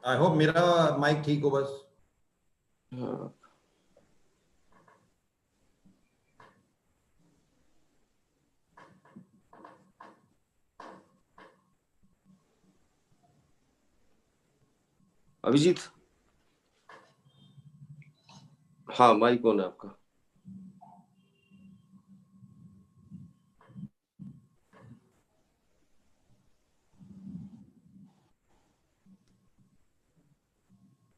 I hope मेरा mic ठीक हो बस। हाँ अभिजीत, हाँ माइक ऑन है आपका।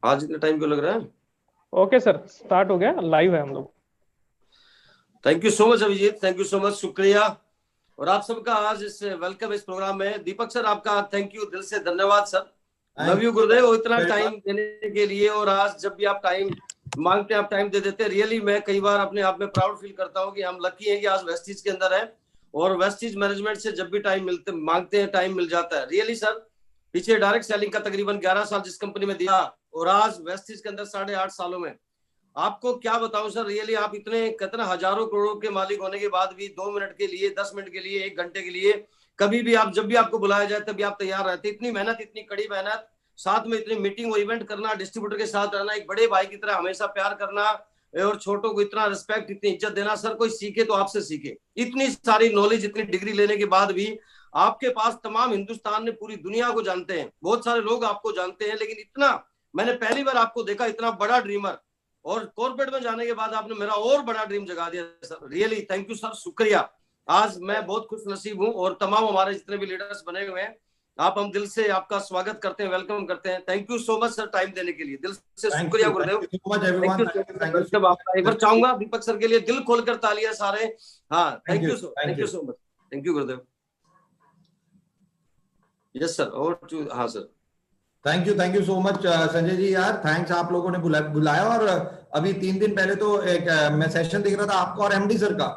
आज इतना टाइम क्यों लग रहा है? ओके सर, स्टार्ट हो गया, लाइव है हम लोग। Thank you so much Abhijit, thank you so much, शुक्रिया। और आप सबका आज इस वेलकम इस प्रोग्राम में। दीपक सर आपका थैंक यू, दिल से धन्यवाद सर। लव यू गुरुदेव, इतना टाइम देने के लिए। और आज जब भी आप टाइम मांगते हैं आप टाइम दे देते हैं। रियली मैं कई बार अपने आप में प्राउड फील करता हूँ कि हम लकी हैं कि आज वेस्टीज के अंदर है और वेस्टीज मैनेजमेंट से जब भी टाइम मिलते मांगते हैं टाइम मिल जाता है। रियली सर, पीछे डायरेक्ट सेलिंग का तकरीबन 11 साल जिस कंपनी में दिया और आज वेस्टीज के अंदर 8.5 सालों में आपको क्या बताऊं सर। रियली आप इतने कितना हजारों करोड़ों के मालिक होने के बाद भी 2 मिनट के लिए, 10 मिनट के लिए, 1 घंटे के लिए कभी भी आप जब भी आपको बुलाया जाए तभी आप तैयार रहते। इतनी मेहनत, इतनी कड़ी मेहनत, साथ में इतनी मीटिंग और इवेंट करना, डिस्ट्रीब्यूटर के साथ रहना, एक बड़े भाई की तरह हमेशा प्यार करना और छोटों को इतना रिस्पेक्ट, इतनी इज्जत देना। सर कोई सीखे तो आपसे सीखे। इतनी सारी नॉलेज, इतनी डिग्री लेने के बाद भी आपके पास तमाम हिंदुस्तान ने पूरी दुनिया को जानते हैं, बहुत सारे लोग आपको जानते हैं, लेकिन इतना मैंने पहली बार आपको देखा, इतना बड़ा ड्रीमर। और कॉर्पोरेट में जाने के बाद आपने मेरा और बड़ा ड्रीम जगा दिया sir. Really thank you sir, शुक्रिया। आज मैं बहुत खुश नसीब हूं और तमाम हमारे जितने भी लीडर्स बने हुए हैं, आप हम दिल से आपका स्वागत करते हैं, वेलकम करते हैं। Thank you so much sir time देने के लिए, दिल से शुक्रिया गुरुदेव। एक बार चाहूंगा दीपक सर के लिए दिल खोलकर तालियां सारे। हाँ thank you so much, thank you Gurudev. Yes sir, और हाँ sir thank you so much Sanjay ji. यार थैंक्स, आप लोगों ने बुलाया। और अभी 3 दिन पहले तो एक मैं सेशन देख रहा था आपका और एमडी सर का,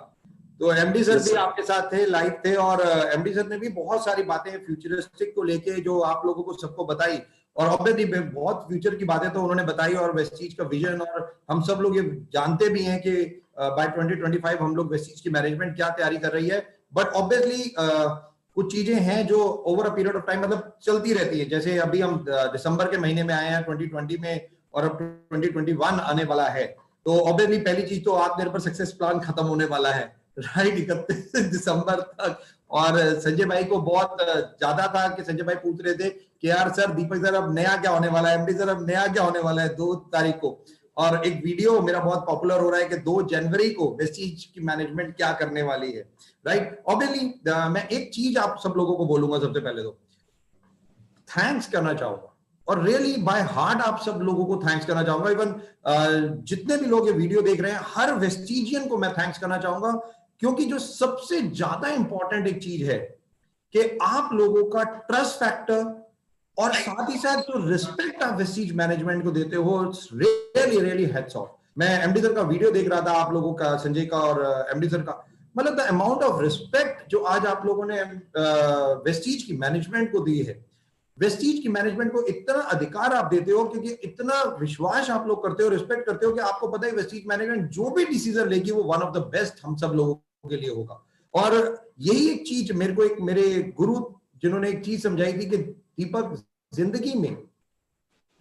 तो एमडी सर भी आपके साथ थे, लाइव थे। और एमडी सर ने भी बहुत सारी बातें फ्यूचरिस्टिक को लेके जो आप लोगों को सबको बताई। और ऑब्वियसली बहुत फ्यूचर की बातें तो उन्होंने बताई और वेस्टीज का विजन। और हम सब लोग ये जानते भी हैं कि बाय 2025 हम लोग वेस्टीज की मैनेजमेंट क्या तैयारी कर रही है। बट ऑब्वियसली कुछ चीजें हैं जो over a period of time मतलब चलती रहती है। जैसे अभी हम दिसंबर के महीने में आए हैं 2020 में और अब 2021 आने वाला है, तो ऑब्वियसली पहली चीज तो आत्मनिर्भर सक्सेस प्लान खत्म होने वाला है, राइट, 31 दिसंबर तक। और संजय भाई को बहुत ज्यादा था कि संजय भाई पूछ रहे थे कि यार सर, दीपक सर अब नया क्या होने वाला है, एमडी सर अब नया क्या होने वाला है 2 तारीख को। और एक वीडियो मेरा बहुत पॉपुलर हो रहा है कि 2 जनवरी को वेस्टीज की मैनेजमेंट क्या करने वाली है, राइट। ऑब्वियसली मैं एक चीज आप सब लोगों को बोलूंगा, सबसे पहले तो थैंक्स करना चाहूंगा और रियली बाय हार्ट आप सब लोगों को थैंक्स करना चाहूंगा। इवन जितने भी लोग ये वीडियो देख रहे हैं, हर वेस्टीजियन को मैं थैंक्स करना चाहूंगा, क्योंकि जो सबसे ज्यादा इंपॉर्टेंट एक चीज है कि आप लोगों का ट्रस्ट फैक्टर और साथ ही साथ जो रिस्पेक्ट आप वेस्टीज मैनेजमेंट को देते हो, रियली रियली हेड्स ऑफ। मैं एमडी सर का वीडियो देख रहा था, आप लोगों का, संजय का और एमडी सर का, मतलब द अमाउंट ऑफ रिस्पेक्ट जो आज आप लोगों ने वेस्टीज की मैनेजमेंट को दी है, वेस्टीज की मैनेजमेंट को इतना अधिकार आप देते हो, क्योंकि इतना विश्वास आप लोग करते हो, रिस्पेक्ट करते हो कि आपको पता है वेस्टीज मैनेजमेंट जो भी डिसीजन लेगी वो वन ऑफ द बेस्ट हम सब लोगों के लिए होगा। और यही एक चीज मेरे को, एक मेरे गुरु जिन्होंने एक चीज समझाई थी कि दीपक, जिंदगी में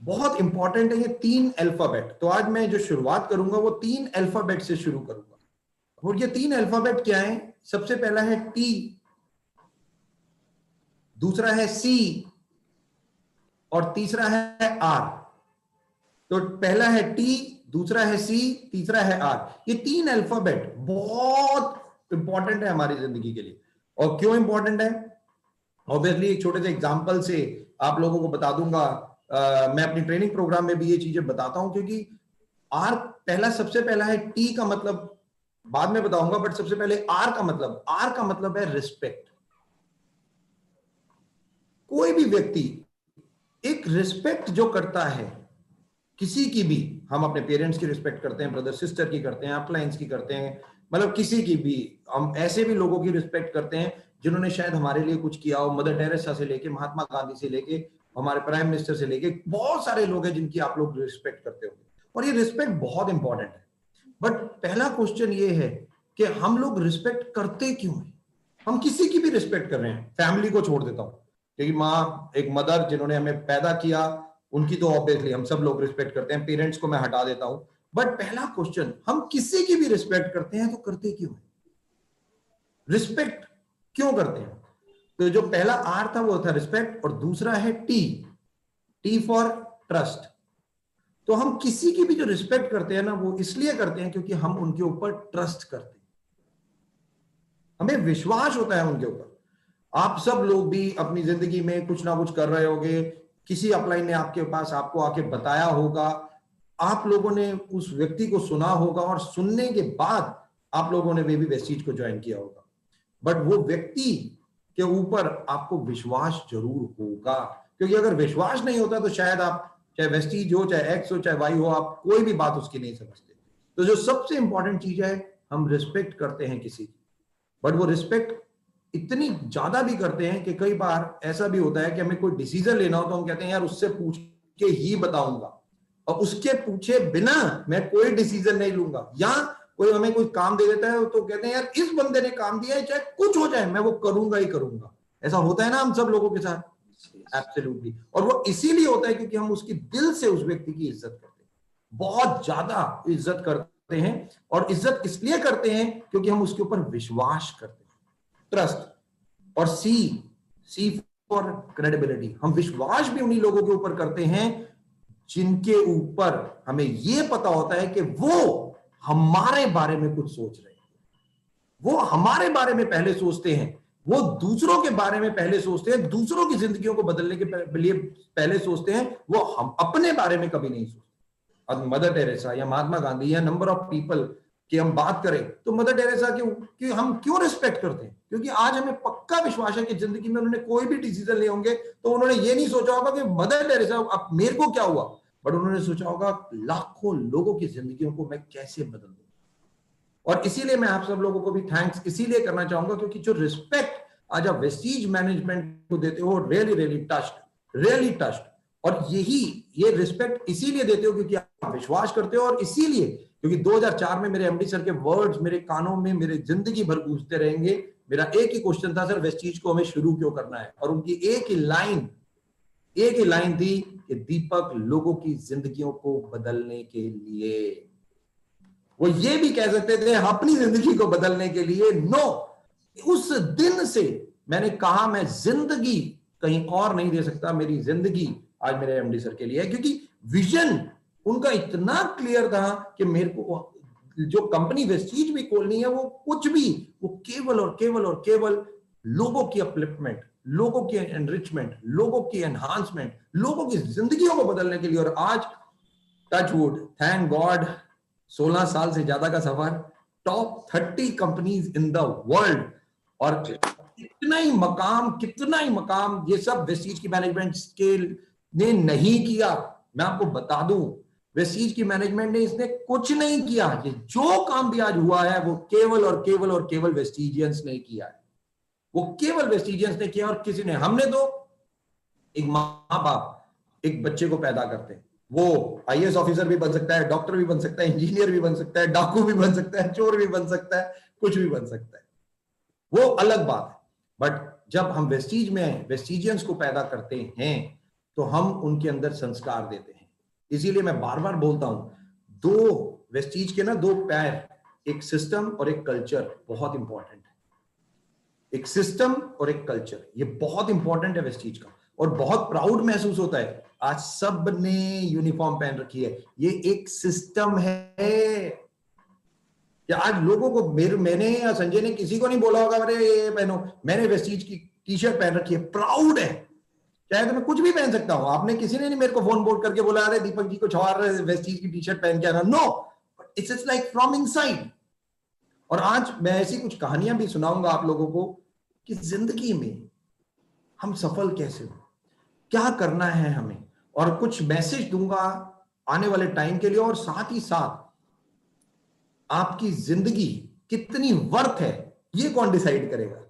बहुत इंपॉर्टेंट है ये 3 अल्फाबेट। तो आज मैं जो शुरुआत करूंगा वो 3 अल्फाबेट से शुरू करूंगा। और ये 3 अल्फाबेट क्या है? सबसे पहला है टी, दूसरा है सी और तीसरा है आर। तो पहला है टी, दूसरा है सी, तीसरा है आर। ये 3 अल्फाबेट बहुत इंपॉर्टेंट है हमारी जिंदगी के लिए। और क्यों इंपॉर्टेंट है? ऑब्वियसली एक छोटे से एग्जांपल से आप लोगों को बता दूंगा। मैं अपनी ट्रेनिंग प्रोग्राम में भी ये चीजें बताता हूं, क्योंकि आर पहला, सबसे पहला है टी का मतलब बाद में बताऊंगा, बट सबसे पहले आर का मतलब है रिस्पेक्ट। कोई भी व्यक्ति एक रिस्पेक्ट जो करता है किसी की भी, हम अपने पेरेंट्स की रिस्पेक्ट करते हैं, ब्रदर सिस्टर की करते हैं, अप्लायंस की करते हैं, मतलब किसी की भी, हम ऐसे भी लोगों की रिस्पेक्ट करते हैं जिन्होंने शायद हमारे लिए कुछ किया हो। मदर टेरेसा से लेके, महात्मा गांधी से लेके, हमारे प्राइम मिनिस्टर से लेके बहुत सारे लोग हैं जिनकी आप लोग रिस्पेक्ट करते हो, और ये रिस्पेक्ट बहुत इंपॉर्टेंट है। बट पहला क्वेश्चन ये है कि हम लोग रिस्पेक्ट करते क्यों है? हम किसी की भी रिस्पेक्ट कर रहे हैं, फैमिली को छोड़ देता हूं, क्योंकि माँ, एक मदर जिन्होंने हमें पैदा किया, उनकी तो ऑब्वियसली हम सब लोग रिस्पेक्ट करते हैं, पेरेंट्स को मैं हटा देता हूं। बट पहला क्वेश्चन, हम किसी की भी रिस्पेक्ट करते हैं तो करते क्यों है? रिस्पेक्ट क्यों करते हैं? तो जो पहला आर था वो था रिस्पेक्ट, और दूसरा है टी फॉर ट्रस्ट। तो हम किसी की भी जो रिस्पेक्ट करते हैं ना, वो इसलिए करते हैं क्योंकि हम उनके ऊपर ट्रस्ट करते हैं, हमें विश्वास होता है उनके ऊपर। आप सब लोग भी अपनी जिंदगी में कुछ ना कुछ कर रहे होंगे, किसी अपलाइन ने आपके पास आपको आके बताया होगा, आप लोगों ने उस व्यक्ति को सुना होगा, और सुनने के बाद आप लोगों ने भी वेस्टीज को ज्वाइन किया होगा। बट वो व्यक्ति के ऊपर आपको विश्वास जरूर होगा, क्योंकि अगर विश्वास नहीं होता तो शायद आप, चाहे वेस्टीज हो, चाहे एक्स हो, चाहे वाई हो, आप कोई भी बात उसकी नहीं समझते। तो जो सबसे इंपॉर्टेंट चीज है, हम रिस्पेक्ट करते हैं किसी की, बट वो रिस्पेक्ट इतनी ज्यादा भी करते हैं कि कई बार ऐसा भी होता है कि हमें कोई डिसीजन लेना हो तो हम कहते हैं यार उससे पूछ के ही बताऊंगा, और उसके पूछे बिना मैं कोई डिसीजन नहीं लूंगा। या कोई हमें कोई काम दे देता है तो कहते हैं यार इस बंदे ने काम दिया है, चाहे कुछ हो जाए मैं वो करूंगा ही करूंगा। ऐसा होता है ना हम सब लोगों के साथ, एब्सोल्युटली। और वो इसीलिए होता है क्योंकि हम उसकी दिल से उस व्यक्ति की इज्जत करते हैं, बहुत ज्यादा इज्जत करते हैं। और इज्जत इसलिए करते हैं क्योंकि हम उसके ऊपर विश्वास करते हैं, ट्रस्ट। और सी फॉर क्रेडिबिलिटी, हम विश्वास भी उन्हीं लोगों के ऊपर करते हैं जिनके ऊपर हमें यह पता होता है कि वो हमारे बारे में कुछ सोच रहे हैं, वो हमारे बारे में पहले सोचते हैं, वो दूसरों के बारे में पहले सोचते हैं, दूसरों की जिंदगियों को बदलने के लिए पहले सोचते हैं, वो हम अपने बारे में कभी नहीं सोचते। अब मदर टेरेसा या महात्मा गांधी या नंबर ऑफ पीपल की हम बात करें तो मदर टेरेसा की हम क्यों रिस्पेक्ट करते हैं? क्योंकि आज हमें पक्का विश्वास है कि जिंदगी में उन्होंने कोई भी डिसीजन लिए होंगे तो उन्होंने ये नहीं सोचा होगा कि मदर टेरेसा अब मेरे को क्या हुआ, बट उन्होंने सोचा होगा लाखों लोगों की जिंदगियों को मैं कैसे बदल दूं। और इसीलिए मैं आप सब लोगों को भी थैंक्स इसीलिए करना चाहूंगा क्योंकि जो रिस्पेक्ट आज आप वेस्टीज मैनेजमेंट को देते हो, रियली टच्ड। और ये रिस्पेक्ट इसीलिए देते हो क्योंकि आप विश्वास करते हो, और इसीलिए क्योंकि 2004 में मेरे एमडी सर के वर्ड्स मेरे कानों में मेरे जिंदगी भर गूंजते रहेंगे। मेरा एक ही क्वेश्चन था, सर वेस्टीज को हमें शुरू क्यों करना है? और उनकी एक ही लाइन थी कि दीपक लोगों की जिंदगियों को बदलने के लिए। वो ये भी कह सकते थे अपनी जिंदगी को बदलने के लिए। नो, उस दिन से मैंने कहा मैं जिंदगी कहीं और नहीं दे सकता, मेरी जिंदगी आज मेरे एमडी सर के लिए है, क्योंकि विजन उनका इतना क्लियर था कि मेरे को जो कंपनी वेस्टीज भी खोलनी है वो कुछ भी, वो केवल और केवल लोगों की अपलिफ्टमेंट, लोगों की एनरिचमेंट, लोगों की एनहांसमेंट, लोगों की जिंदगियों को बदलने के लिए। और आज टच वुड, थैंक गॉड, 16 साल से ज्यादा का सफर, top 30 companies in the world, और कितना ही मकाम ये सब वेस्टीज की मैनेजमेंट के ने नहीं किया। मैं आपको बता दूं, वेस्टीज की मैनेजमेंट ने इसने कुछ नहीं किया। ये जो काम भी आज हुआ है वो केवल वेस्टीजियंस ने किया है, वो केवल वेस्टीजियंस ने किया। और किसी ने, हमने तो एक माँ बाप एक बच्चे को पैदा करते हैं, वो आईएएस ऑफिसर भी बन सकता है, डॉक्टर भी बन सकता है, इंजीनियर भी बन सकता है, डाकू भी बन सकता है, चोर भी बन सकता है, कुछ भी बन सकता है, वो अलग बात है। बट जब हम वेस्टीजियंस को पैदा करते हैं तो हम उनके अंदर संस्कार देते हैं। इसीलिए मैं बार बार बोलता हूं, दो वेस्टीज के ना दो पैर, एक सिस्टम और एक कल्चर बहुत इंपॉर्टेंट है। एक सिस्टम और एक कल्चर, ये बहुत इंपॉर्टेंट है वेस्टीज का। और बहुत प्राउड महसूस होता है, आज सब ने यूनिफॉर्म पहन रखी है, ये एक सिस्टम है। या आज लोगों को, मैंने या संजय ने किसी को नहीं बोला होगा अरे ये पहनो, मैंने वेस्टीज की टी शर्ट पहन रखी है, प्राउड है। चाहे तो मैं कुछ भी पहन सकता हूं, आपने किसी ने नहीं मेरे को फोन बोल करके बोला अरे दीपक जी को छवार वेस्टीज की टी शर्ट पहन के आना, no, it's like from inside. और आज मैं ऐसी कुछ कहानियां भी सुनाऊंगा आप लोगों को कि जिंदगी में हम सफल कैसे हो, क्या करना है हमें, और कुछ मैसेज दूंगा आने वाले टाइम के लिए। और साथ ही साथ आपकी जिंदगी कितनी वर्थ है ये कौन डिसाइड करेगा,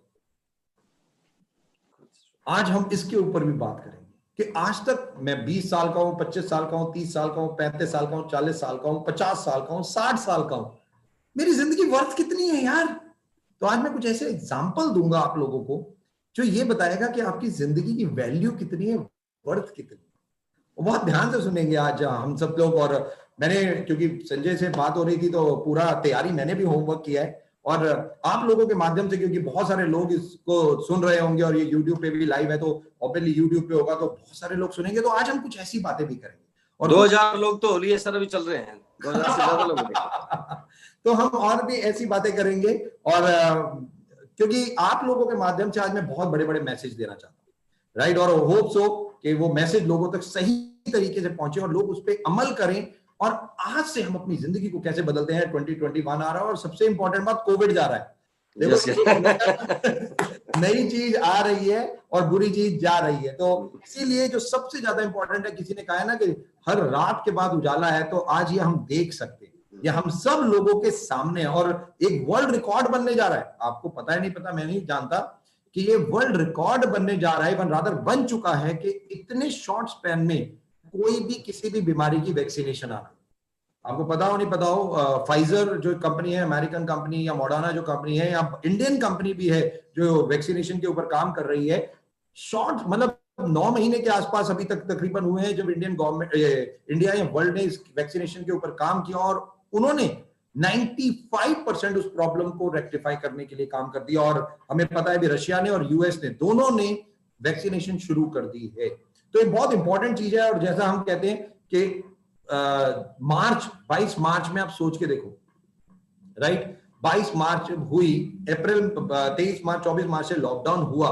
आज हम इसके ऊपर भी बात करेंगे कि आज तक मैं 20 साल का हूं, 25 साल का हूं, 30 साल का हूं, 35 साल का हूं, 40 साल का हूं, 50 साल का हूं, 60 साल का हूं, मेरी जिंदगी वर्थ कितनी है यार। तो आज मैं कुछ ऐसे एग्जाम्पल दूंगा आप लोगों को जो ये बताएगा कि आपकी जिंदगी की वैल्यू कितनी है, वर्थ कितनी है। बहुत ध्यान से सुनेंगे आज हम सब लोग। और मैंने, क्योंकि संजय से बात हो रही थी तो पूरा तैयारी मैंने भी होमवर्क किया है, और आप लोगों के माध्यम से, क्योंकि बहुत सारे लोग इसको सुन रहे होंगे और ये YouTube पे भी लाइव है, तो ऑब्वियसली YouTube पे होगा तो बहुत सारे लोग सुनेंगे, तो आज हम कुछ ऐसी बातें भी करेंगे। और 2000 लोग तो होली है सर अभी चल रहे हैं, 2000 से ज्यादा लोग तो हम और भी ऐसी बातें करेंगे, और क्योंकि आप लोगों के माध्यम से आज मैं बहुत बड़े बड़े मैसेज देना चाहता हूँ, राइट। और होप सो कि वो मैसेज लोगों तक सही तरीके से पहुंचे और लोग उस पर अमल करें, और आज से हम अपनी जिंदगी को कैसे बदलते हैं। 2021 आ रहा है, और सबसे इंपॉर्टेंट बात, कोविड जा रहा है। देखो नई चीज आ रही है और बुरी चीज जा रही है, तो इसीलिए जो सबसे ज्यादा इंपॉर्टेंट है, किसी ने कहा है ना कि हर रात के बाद उजाला है, तो आज ये हम देख सकते हैं, ये हम सब लोगों के सामने है, और एक वर्ल्ड रिकॉर्ड बनने जा रहा है। आपको पता है नहीं पता, मैं नहीं जानता कि ये वर्ल्ड रिकॉर्ड बनने जा रहा है, रादर बन चुका है, कि इतने शॉर्ट स्पैन में कोई भी किसी भी बीमारी की वैक्सीनेशन आना। आपको पता हो नहीं पता हो, फाइजर जो कंपनी है, अमेरिकन कंपनी, या मॉडर्ना जो कंपनी है, या इंडियन कंपनी भी है जो वैक्सीनेशन के ऊपर काम कर रही है, शॉर्ट मतलब 9 महीने के आसपास अभी तक तकरीबन हुए हैं जब इंडियन गवर्नमेंट, इंडिया या वर्ल्ड ने इस वैक्सीनेशन के ऊपर काम किया, और उन्होंने 95% उस प्रॉब्लम को रेक्टिफाई करने के लिए काम कर दिया। और हमें पता है भी रशिया ने और यूएस ने, दोनों ने वैक्सीनेशन शुरू कर दी है। तो ये बहुत इंपॉर्टेंट चीज है। और जैसा हम कहते हैं कि मार्च 22 मार्च में आप सोच के देखो, राइट, 22 मार्च हुई, अप्रैल 23 मार्च 24 मार्च से लॉकडाउन हुआ,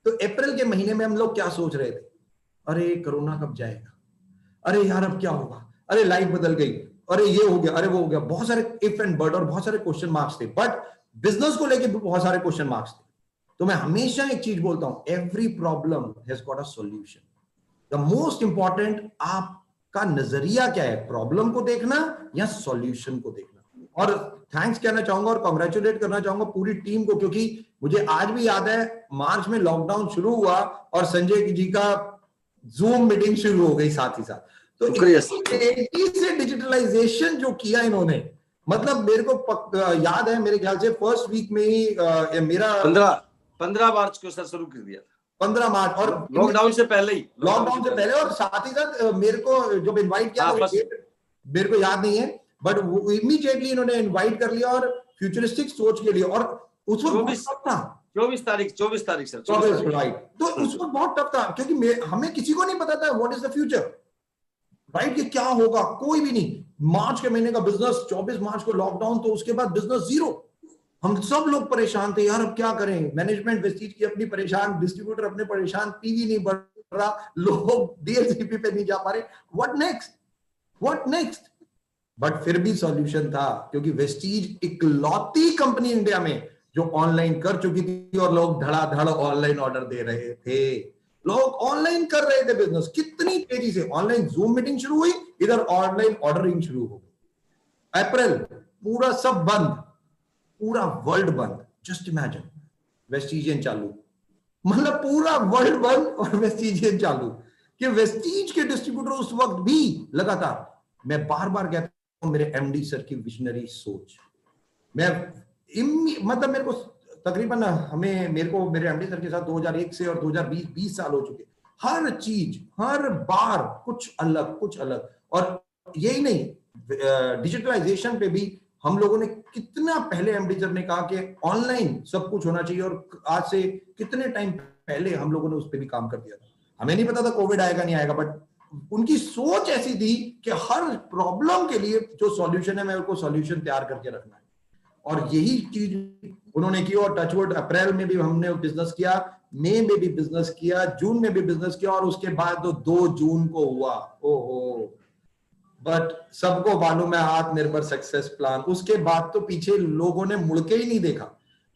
तो अप्रैल के महीने में हम लोग क्या सोच रहे थे? अरे कोरोना कब जाएगा, अरे यार अब क्या होगा, अरे लाइफ बदल गई, अरे ये हो गया, अरे वो हो गया, बहुत सारे इफ एंड बट और बहुत सारे क्वेश्चन मार्क्स थे। बट बिजनेस को लेके बहुत सारे क्वेश्चन मार्क्स थे। तो मैं हमेशा एक चीज बोलता हूं, every problem has got a solution. The most important आपका नजरिया क्या है, प्रॉब्लम को देखना या सॉल्यूशन को देखना। और थैंक्स कहना चाहूंगा और कांग्रेचुलेट करना चाहूंगा पूरी टीम को, क्योंकि मुझे आज भी याद है मार्च में लॉकडाउन शुरू हुआ और संजय जी का जूम मीटिंग शुरू हो गई साथ ही साथ। तो से डिजिटलाइजेशन जो किया इन्होंने, मतलब मेरे को याद है, मेरे ख्याल से फर्स्ट वीक में ही मेरा 15 मार्च को सर शुरू कर दिया था, 15 मार्च, और लॉकडाउन से पहले ही, लॉकडाउन से पहले। और साथ ही साथ मेरे को जब इनवाइट किया तो मेरे को याद नहीं है, बट इमीडिएटली इन्होंने इनवाइट कर लिया और फ्यूचरिस्टिक सोच के लिए। और उस वक्त 24 तारीख सर, 24 राइट। तो उस वक्त बहुत टफ था, क्योंकि हमें किसी को नहीं पता था what is the future, right, कि क्या होगा, कोई भी नहीं। मार्च के महीने का बिजनेस, 24 मार्च को लॉकडाउन, तो उसके बाद बिजनेस जीरो। हम सब लोग परेशान थे, यार अब क्या करें। मैनेजमेंट वेस्टीज की अपनी परेशान, डिस्ट्रीब्यूटर अपने परेशान, पीवी नहीं बढ़ रहा, लोग डीएलसीपी पे नहीं जा पा रहे, व्हाट नेक्स्ट। बट फिर भी सॉल्यूशन था, क्योंकि वेस्टीज इकलौती कंपनी इंडिया में जो ऑनलाइन कर चुकी थी, और लोग धड़ाधड़ ऑनलाइन ऑर्डर दे रहे थे, लोग ऑनलाइन कर रहे थे बिजनेस। कितनी तेजी से ऑनलाइन जूम मीटिंग शुरू हुई, इधर ऑनलाइन ऑर्डरिंग शुरू हो गई। अप्रैल पूरा सब बंद, पूरा वर्ल्ड बंद। जस्ट इमेजिन, वेस्टीजियन चालू, मतलब पूरा वर्ल्ड बंद और वेस्टीजियन चालू। कि वेस्टीज के डिस्ट्रीब्यूटर उस वक्त भी लगातार, मैं बार बार कहता हूं, मेरे एमडी सर की विजनरी सोच, मतलब मेरे को तकरीबन मेरे एमडी सर के साथ 2001 से और 2020 साल हो चुके। हर चीज, हर बार कुछ अलग। और यही नहीं, डिजिटलाइजेशन पे भी हम लोगों ने कितना पहले एमडी सर ने कहा कि ऑनलाइन सब कुछ होना चाहिए, और आज से कितने टाइम पहले हम लोगों ने उस पर भी काम कर दिया था। हमें नहीं पता था कोविड आएगा नहीं आएगा, बट उनकी सोच ऐसी थी कि हर प्रॉब्लम के लिए जो सॉल्यूशन है, मैं उनको सॉल्यूशन तैयार करके रखना है। और यही चीज उन्होंने की। और टचवुड अप्रैल में भी हमने बिजनेस किया, मई में भी बिजनेस किया, जून में भी बिजनेस किया, और उसके बाद तो 2 जून को हुआ, ओहो। बट सबको मालूम है आत्मनिर्भर सक्सेस प्लान, उसके बाद तो पीछे लोगों ने मुड़ के ही नहीं देखा।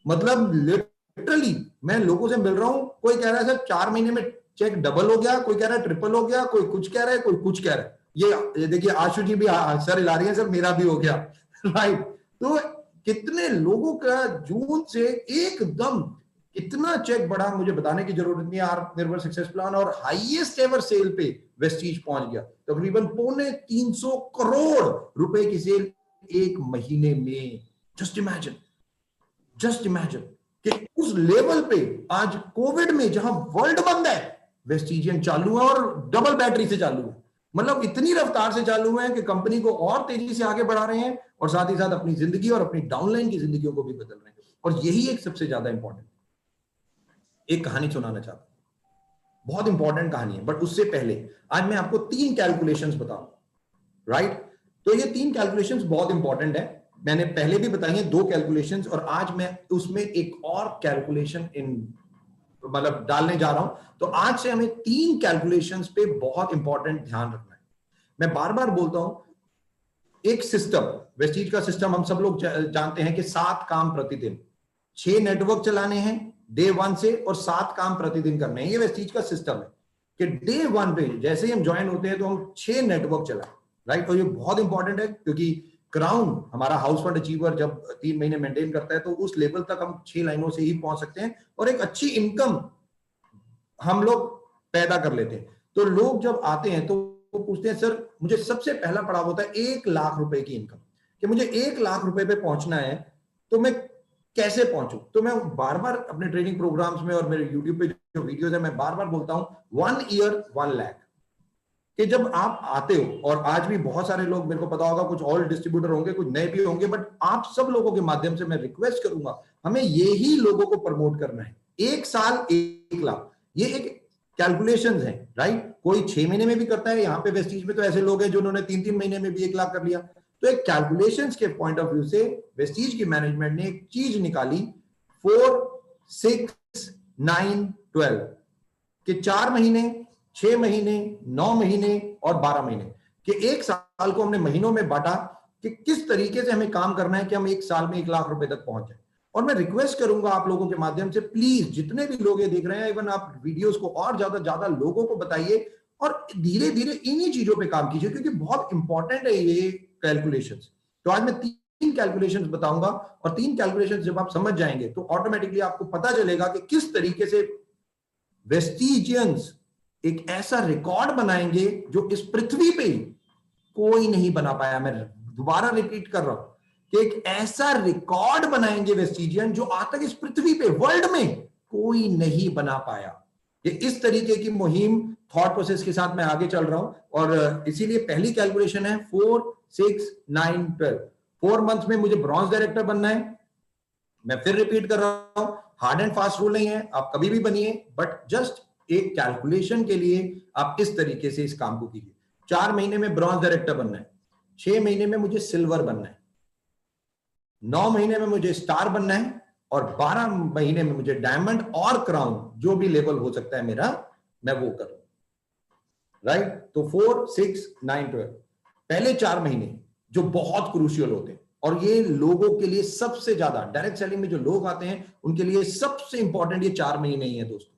मतलब लिटरली मैं लोगों से मिल रहा हूं, कोई कह रहा है सर 4 महीने में चेक डबल हो गया, कोई कह रहा है ट्रिपल हो गया, कोई कुछ कह रहा है, कोई कुछ कह रहा है। ये देखिए आशु जी भी सर हिला रही है, सर मेरा भी हो गया, राइट। तो कितने लोगों का जून से एकदम इतना चेक बढ़ा, मुझे बताने की जरूरत नहीं है। आत्मनिर्भर सक्सेस प्लान और हाईएस्ट एवर सेल पे वेस्टीज पहुंच गया, तकरीबन 350 करोड़ रुपए की सेल एक महीने में। जस्ट इमेजिन कि उस लेवल पे आज कोविड में, जहां वर्ल्ड बंद है, वेस्टीजियन चालू है और डबल बैटरी से चालू है। मतलब इतनी रफ्तार से चालू हुए हैं कि कंपनी को और तेजी से आगे बढ़ा रहे हैं और साथ ही साथ अपनी जिंदगी और अपनी डाउनलाइन की जिंदगियों को भी बदल रहे हैं। और यही एक सबसे ज्यादा इंपॉर्टेंट एक कहानी सुनाना चाहता हूं, बहुत इंपॉर्टेंट कहानी है, बट उससे पहले आज मैं आपको 3 कैलकुलेशंस बताऊं, राइट? तो ये 3 कैलकुलेशंस बहुत इंपॉर्टेंट है। मैंने पहले भी बताई हैं 2 कैलकुलेशंस, और आज मैं उसमें एक और कैलकुलेशन मतलब डालने जा रहा हूं। तो आज से हमें 3 कैलकुलेशंस पे बहुत इंपॉर्टेंट ध्यान रखना है। मैं बार बार बोलता हूं, एक सिस्टम, वेस्टीज का सिस्टम हम सब लोग जानते हैं कि 7 काम प्रतिदिन, 6 नेटवर्क चलाने हैं डे 1 से और 7 काम प्रतिदिन करने हैं। ये वेस्टीज का सिस्टम है कि डे 1 पे जैसे ही हम ज्वाइन होते हैं तो हम 6 नेटवर्क चलाएं, राइट? और ये बहुत इंपॉर्टेंट है क्योंकि क्राउन हमारा हाउस फंड अचीवर जब 3 महीने मेंटेन करता है तो उस लेवल तक हम 6 लाइनों से ही पहुंच सकते हैं और एक अच्छी इनकम हम लोग पैदा कर लेते हैं। तो लोग जब आते हैं तो वो पूछते हैं, सर मुझे सबसे पहला पड़ाव होता है 1 लाख रुपए की इनकम, कि मुझे 1 लाख रुपए पे पहुंचना है तो मैं कैसे पहुंचूं? तो मैं बार बार अपने ट्रेनिंग प्रोग्राम्स में और मेरे यूट्यूब पे जो वीडियोस है मैं बार बार बोलता हूं 1 ईयर 1 लाख, कि जब आप आते हो, और आज भी बहुत सारे लोग, मेरे को पता होगा कुछ और डिस्ट्रीब्यूटर होंगे, कुछ नए भी होंगे, बट आप सब लोगों के माध्यम से मैं रिक्वेस्ट करूंगा, हमें यही लोगों को प्रमोट करना है। 1 साल 1 लाख, ये एक कैलकुलेशंस है, राइट? कोई 6 महीने में भी करता है, यहाँ पे वेस्टीज में तो ऐसे लोग हैं जिन्होंने 3-3 महीने में भी 1 लाख कर लिया। तो एक कैलकुलेशंस के पॉइंट ऑफ व्यू से वेस्टीज की मैनेजमेंट ने एक चीज निकाली 4, 6, 9, 12 कि 4 महीने, 6 महीने, 9 महीने और 12 महीने के 1 साल को हमने महीनों में बांटा कि किस तरीके से हमें काम करना है कि हम 1 साल में 1 लाख रुपए तक पहुंच जाए। और मैं रिक्वेस्ट करूंगा आप लोगों के माध्यम से, प्लीज जितने भी लोग ये देख रहे हैं, इवन आप वीडियोस को और ज्यादा लोगों को बताइए और धीरे धीरे इन्हीं चीजों पे काम कीजिए क्योंकि बहुत इंपॉर्टेंट है ये कैलकुलेशंस। तो आज मैं 3 कैलकुलेशंस बताऊंगा और 3 कैलकुलेशंस जब आप समझ जाएंगे तो ऑटोमेटिकली आपको पता चलेगा कि किस तरीके से वेस्टीजियंस एक ऐसा रिकॉर्ड बनाएंगे जो इस पृथ्वी पे कोई नहीं बना पाया। मैं दोबारा रिपीट कर रहा हूं कि एक ऐसा रिकॉर्ड बनाएंगे वेस्टीजियन जो आज तक इस पृथ्वी पे वर्ल्ड में कोई नहीं बना पाया। ये इस तरीके की मुहिम थॉट प्रोसेस के साथ मैं आगे चल रहा हूं और इसीलिए पहली कैलकुलेशन है 4, 6, 9, 12। 4 मंथ्स में मुझे ब्रॉन्ज डायरेक्टर बनना है। मैं फिर रिपीट कर रहा हूं, हार्ड एंड फास्ट रूल नहीं है, आप कभी भी बनिए, बट जस्ट एक कैलकुलेशन के लिए आप इस तरीके से इस काम को कीजिए। 4 महीने में ब्रॉन्ज डायरेक्टर बनना है, 6 महीने में मुझे सिल्वर बनना है, 9 महीने में मुझे स्टार बनना है और 12 महीने में मुझे डायमंड और क्राउन, जो भी लेवल हो सकता है मेरा, मैं वो करूं, राइट? तो 4, 6, 9, 12 पहले 4 महीने जो बहुत क्रूशियल होते हैं और ये लोगों के लिए सबसे ज्यादा, डायरेक्ट सेलिंग में जो लोग आते हैं उनके लिए सबसे इंपॉर्टेंट ये 4 महीने ही है दोस्तों।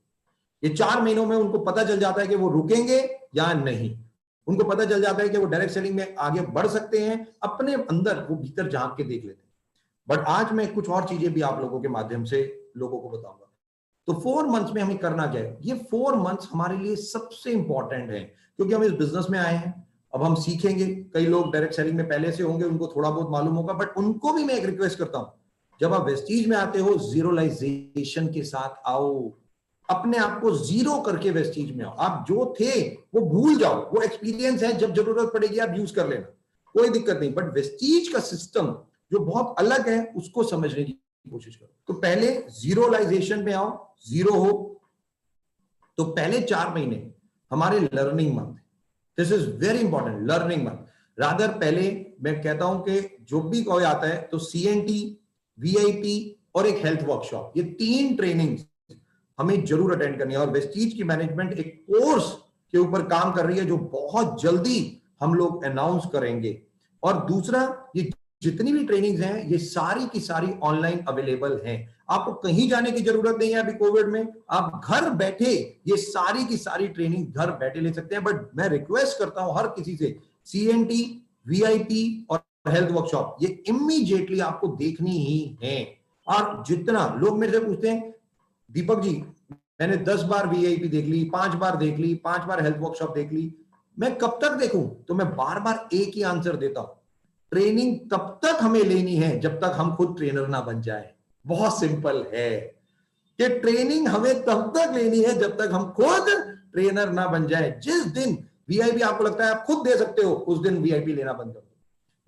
ये 4 महीनों में उनको पता चल जाता है कि वो रुकेंगे या नहीं, उनको पता चल जाता है कि वो डायरेक्ट सेलिंग में आगे बढ़ सकते हैं, अपने अंदर वो भीतर झांक के देख लेते हैं। बट आज मैं कुछ और चीजें भी आप लोगों के माध्यम से लोगों को बताऊंगा। तो 4 मंथ्स में हमें करना क्या है? ये 4 मंथ्स हमारे लिए सबसे इंपॉर्टेंट है क्योंकि हम इस बिजनेस में आए हैं। अब हम सीखेंगे, कई लोग डायरेक्ट सेलिंग में पहले से होंगे, उनको थोड़ा बहुत मालूम होगा, बट उनको भी मैं एक रिक्वेस्ट करता हूं, जब आप वेस्टीज में आते हो जीरोलाइजेशन के साथ आओ, अपने आप को जीरो करके वेस्टीज में आओ। आप जो थे वो भूल जाओ, वो एक्सपीरियंस है, जब जरूरत पड़ेगी आप यूज कर लेना, कोई दिक्कत नहीं। बट वेस्टीज का सिस्टम जो बहुत अलग है उसको समझने की कोशिश करो। तो पहले जीरोलाइजेशन में आओ, जीरो हो। तो पहले 4 महीने हमारे learning month, this is very important, learning month. Rather पहले मैं कहता हूं कि जो भी कोई आता है तो CNT, VIP और एक हेल्थ वर्कशॉप, ये 3 ट्रेनिंग हमें जरूर अटेंड करनी है। और वेस्टीज की मैनेजमेंट एक कोर्स के ऊपर काम कर रही है जो बहुत जल्दी हम लोग अनाउंस करेंगे। और दूसरा, ये जितनी भी ट्रेनिंग्स हैं ये सारी की सारी ऑनलाइन अवेलेबल हैं, आपको कहीं जाने की जरूरत नहीं है। अभी कोविड में आप घर बैठे ये सारी की सारी ट्रेनिंग घर बैठे ले सकते हैं। बट मैं रिक्वेस्ट करता हूं हर किसी से, CNT, VIP और हेल्थ वर्कशॉप ये इमीडिएटली आपको देखनी ही है। और जितना लोग मेरे से पूछते हैं, दीपक जी मैंने 10 बार VIP देख ली, 5 बार देख ली, 5 बार हेल्थ वर्कशॉप देख ली, मैं कब तक देखूं? तो मैं बार बार एक ही आंसर देता हूं, ट्रेनिंग तब तक हमें लेनी है जब तक हम खुद ट्रेनर ना बन जाए। बहुत सिंपल है कि ट्रेनिंग हमें तब तक लेनी है जब तक हम खुद ट्रेनर ना बन जाए। जिस दिन वीआईपी आपको लगता है आप खुद दे सकते हो, उस दिन वीआईपी लेना बंद कर दो।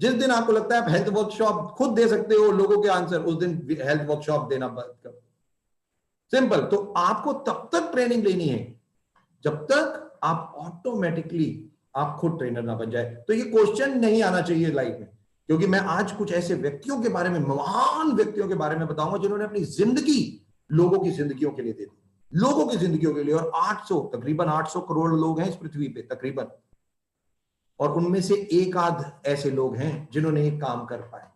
जिस दिन आपको लगता है आप हेल्थ वर्कशॉप खुद दे सकते हो लोगों के आंसर, उस दिन हेल्थ वर्कशॉप देना बंद कर दो। सिंपल। तो आपको तब तक ट्रेनिंग लेनी है जब तक आप ऑटोमेटिकली आप खुद ट्रेनर ना बन जाए। तो ये क्वेश्चन नहीं आना चाहिए लाइफ में, क्योंकि मैं आज कुछ ऐसे व्यक्तियों के बारे में, महान व्यक्तियों के बारे में बताऊंगा जिन्होंने अपनी जिंदगी लोगों की जिंदगियों के लिए दे दी, लोगों की जिंदगियों के लिए। और 800 तकरीबन 800 करोड़ लोग हैं इस पृथ्वी पे तकरीबन, और उनमें से एक आध ऐसे लोग हैं जिन्होंने ये काम कर पाए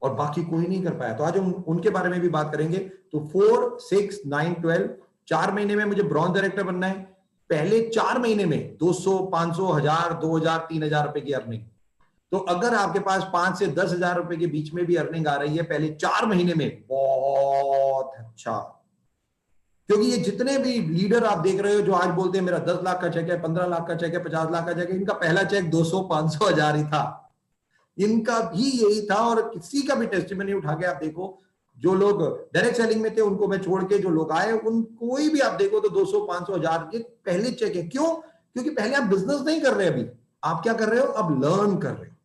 और बाकी कोई नहीं कर पाया। तो आज हम उनके बारे में भी बात करेंगे। तो 4, 6, 9, 12 4 महीने में मुझे ब्रॉन्ज डायरेक्टर बनना है। पहले 4 महीने में 200, 500, 1000, 2000, 3000 रुपए की अर्निंग। तो अगर आपके पास 5 से 10,000 रुपए के बीच में भी अर्निंग आ रही है पहले 4 महीने में, बहुत अच्छा। क्योंकि ये जितने भी लीडर आप देख रहे हो जो आज बोलते हैं मेरा 10 लाख का चेक है, 15 लाख का चेक है, 50 लाख का चेक है, इनका पहला चेक 200, 500, 1000 ही था। इनका भी यही था। और किसी का भी टेस्टिमनी उठा के आप देखो, जो लोग डायरेक्ट सेलिंग में थे उनको मैं छोड़ के जो लोग आए उन कोई भी आप देखो तो 200, 500, 1000 के पहले चेक है। क्यों? क्योंकि पहले आप बिजनेस नहीं कर रहे, अभी आप क्या कर रहे हो, अब लर्न कर रहे हो,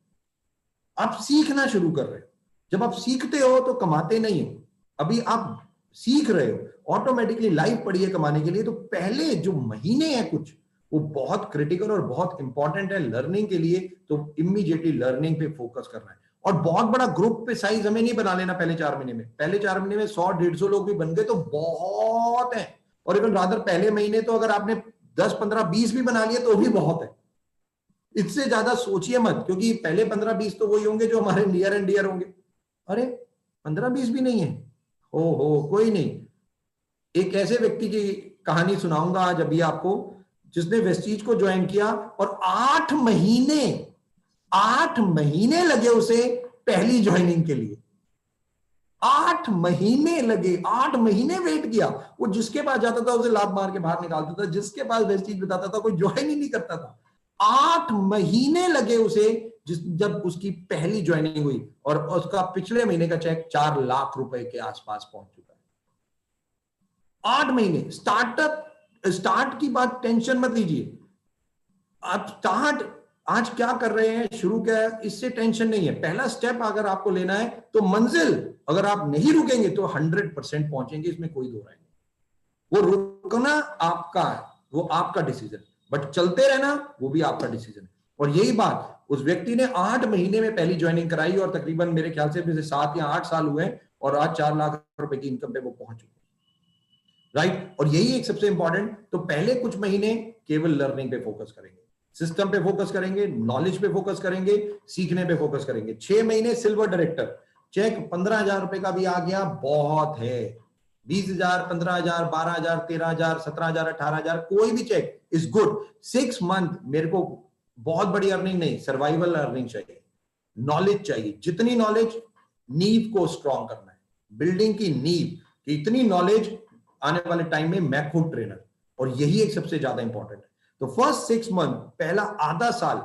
आप सीखना शुरू कर रहे हो। जब आप सीखते हो तो कमाते नहीं हो, अभी आप सीख रहे हो। ऑटोमेटिकली लाइफ पड़ी है कमाने के लिए। तो पहले जो महीने हैं कुछ, वो बहुत क्रिटिकल और बहुत इंपॉर्टेंट है लर्निंग के लिए। तो इमीडिएटली लर्निंग पे फोकस करना है। और बहुत बड़ा ग्रुप पे साइज हमें नहीं बना लेना पहले 4 महीने में। पहले 4 महीने में 100, 150 लोग भी बन गए तो बहुत है। और इवन रादर पहले महीने तो अगर आपने 10, 15, 20 भी बना लिए तो भी बहुत है। इससे ज्यादा सोचिए मत, क्योंकि पहले 15, 20 तो वही होंगे जो हमारे नियर एंड डियर होंगे। अरे 15, 20 भी नहीं है, हो कोई नहीं। एक ऐसे व्यक्ति की कहानी सुनाऊंगा आज अभी आपको, जिसने वेस्टीज को ज्वाइन किया और 8 महीने लगे उसे पहली ज्वाइनिंग के लिए। 8 महीने लगे, 8 महीने वेट किया। वो जिसके पास जाता था उसे लात मार के बाहर निकालता था, जिसके पास वेस्टीज बताता था कोई ज्वाइन ही नहीं करता था। 8 महीने लगे उसे जब उसकी पहली ज्वाइनिंग हुई, और उसका पिछले महीने का चेक 4 लाख रुपए के आसपास पहुंच चुका है। 8 महीने। स्टार्ट की बात टेंशन मत लीजिए। आप स्टार्ट आज क्या कर रहे हैं, शुरू क्या है, इससे टेंशन नहीं है। पहला स्टेप अगर आपको लेना है तो मंजिल अगर आप नहीं रुकेंगे तो 100% पहुंचेंगे, इसमें कोई दो राय नहीं। वो रुकना आपका है, वो आपका डिसीजन, बट चलते रहना वो भी आपका डिसीजन है। और यही बात उस व्यक्ति ने 8 महीने में पहली ज्वाइनिंग कराई और तकरीबन मेरे ख्याल से 7 या 8 साल हुए और आज 4 लाख रुपए की इनकम पे वो पहुंच चुके, राइट। और यही एक सबसे इंपॉर्टेंट। तो पहले कुछ महीने केवल लर्निंग पे फोकस करेंगे, सिस्टम पे फोकस करेंगे, नॉलेज पे फोकस करेंगे, सीखने पे फोकस करेंगे। 6 महीने सिल्वर डायरेक्टर, चेक 15,000 रुपए का भी आ गया, बहुत है। 20,000, 15,000, 12,000, 13,000, 17,000, 18,000, कोई भी चेक इज गुड। 6 मंथ मेरे को बहुत बड़ी अर्निंग नहीं, सर्वाइवल अर्निंग चाहिए, नॉलेज चाहिए। जितनी नॉलेज, नींव को स्ट्रॉन्ग करना है, बिल्डिंग की नींव कि इतनी नॉलेज आने वाले टाइम में मैं खुद ट्रेनर, और यही एक सबसे ज्यादा इंपॉर्टेंट है। तो फर्स्ट 6 मंथ, पहला आधा साल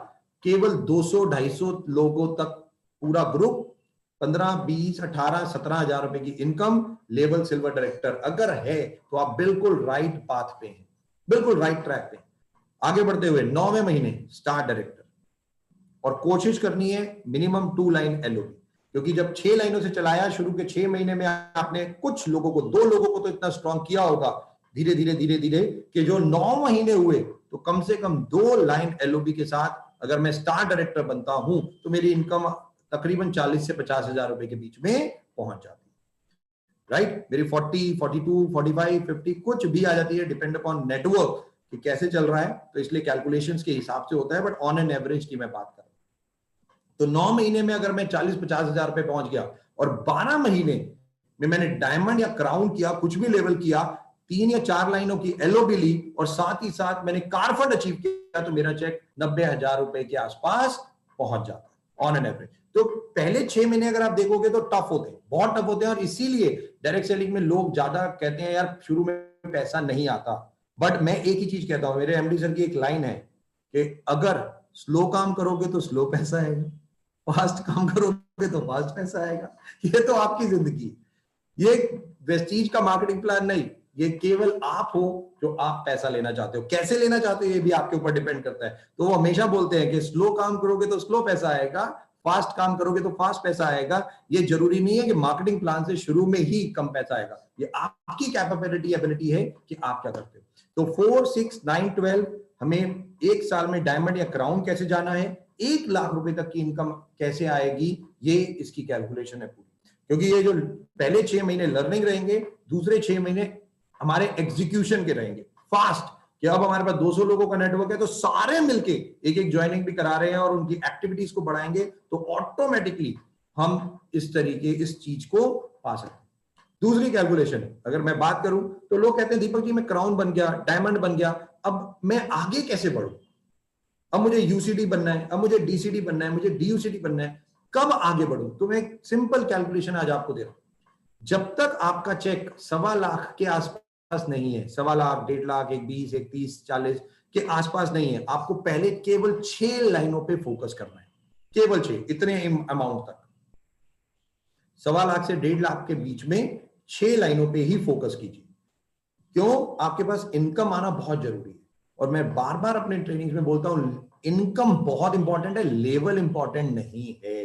केवल 200, 250 लोगों तक पूरा ग्रुप, 15, 20, 18, 17,000 रुपए की इनकम, लेवल सिल्वर डायरेक्टर अगर है तो आप बिल्कुल राइट पाथ पे हैं, बिल्कुल राइट ट्रैक पे। आगे बढ़ते हुए 9वें महीने स्टार डायरेक्टर, और कोशिश करनी है मिनिमम 2 लाइन एलओपी, क्योंकि जब 6 लाइनों से चलाया शुरू के 6 महीने में आपने कुछ लोगों को, 2 लोगों को तो इतना स्ट्रॉन्ग किया होगा धीरे धीरे कि जो 9 महीने हुए तो कम से कम 2 लाइन एलओबी के साथ अगर मैं स्टार डायरेक्टर बनता हूं तो मेरी इनकम तकरीबन 40 से 50,000 रुपए के बीच में पहुंच जाती है, राइट। मेरी 40, 42, 45, 50 कुछ भी आ जाती है, डिपेंड अपॉन नेटवर्क कि कैसे चल रहा है। तो इसलिए कैलकुलेशंस के हिसाब से होता है, बट ऑन एन एवरेज की मैं बात कर रहा हूं। तो 9 महीने में अगर मैं 40-50,000 रुपए पहुंच गया और 12 महीने में मैंने डायमंड या क्राउन किया, कुछ भी लेवल किया, 3 या 4 लाइनों की एलओबी ली और साथ ही साथ मैंने कार फंड अचीव किया, तो मेरा चेक 90,000 रुपए के आसपास पहुंच जाता है ऑन एन एवरेज। तो पहले 6 महीने अगर आप देखोगे तो टफ होते हैं, बहुत टफ होते हैं। और इसीलिए डायरेक्ट सेलिंग में लोग ज्यादा कहते हैं यार शुरू में पैसा नहीं आता। बट मैं एक ही चीज कहता हूं, मेरे एमडी सर की एक लाइन है कि अगर स्लो काम करोगे तो स्लो पैसा आएगा, फास्ट काम करोगे तो फास्ट पैसा आएगा। ये तो आपकी जिंदगी, ये वेस्टीज का मार्केटिंग प्लान नहीं, ये केवल आप हो जो आप पैसा लेना चाहते हो। कैसे लेना चाहते हो ये भी आपके ऊपर डिपेंड करता है। तो वो हमेशा बोलते हैं कि स्लो काम करोगे तो स्लो पैसा आएगा, फास्ट काम करोगे तो फास्ट पैसा आएगा। ये जरूरी नहीं है कि मार्केटिंग प्लान से शुरू में ही कम पैसा आएगा, ये आपकी कैपेबिलिटी एबिलिटी है कि आप क्या करते हो। तो 4, 6, 9, 12 हमें एक साल में डायमंड या क्राउन कैसे जाना है, 1 लाख रुपए तक की इनकम कैसे आएगी, ये इसकी कैलकुलेशन है पूरी। क्योंकि ये जो पहले 6 महीने लर्निंग रहेंगे, दूसरे 6 महीने हमारे एग्जीक्यूशन के रहेंगे फास्ट, कि अब हमारे पास 200 लोगों का नेटवर्क है तो सारे मिलके एक एक ज्वाइनिंग भी करा रहे हैं और उनकी एक्टिविटीज को बढ़ाएंगे, तो ऑटोमेटिकली हम इस तरीके इस चीज को पा सकते हैं। दूसरी कैलकुलेशन अगर मैं बात करूं तो लोग कहते हैं दीपक जी मैं क्राउन बन गया, डायमंड बन गया, अब मैं आगे कैसे बढ़ूं, अब मुझे यूसीडी बनना है, अब मुझे डीसीडी बनना है, मुझे डीयूसीडी बनना है, कब आगे बढ़ूं। तो मैं एक सिंपल कैलकुलेशन आज आपको दे रहा हूं। जब तक आपका चेक 1.25 लाख के आसपास नहीं है, 1.25 लाख, 1.5 लाख, 1 20, 1 30, 40 के आसपास नहीं है, आपको पहले केवल 6 लाइनों पे फोकस करना है, केवल 6, इतने अमाउंट तक। 1.25 लाख से 1.5 लाख के बीच में 6 लाइनों पे ही फोकस कीजिए। क्यों? आपके पास इनकम आना बहुत जरूरी है। और मैं बार बार अपने ट्रेनिंग्स में बोलता हूं इनकम बहुत इंपॉर्टेंट है, लेवल इंपॉर्टेंट नहीं है।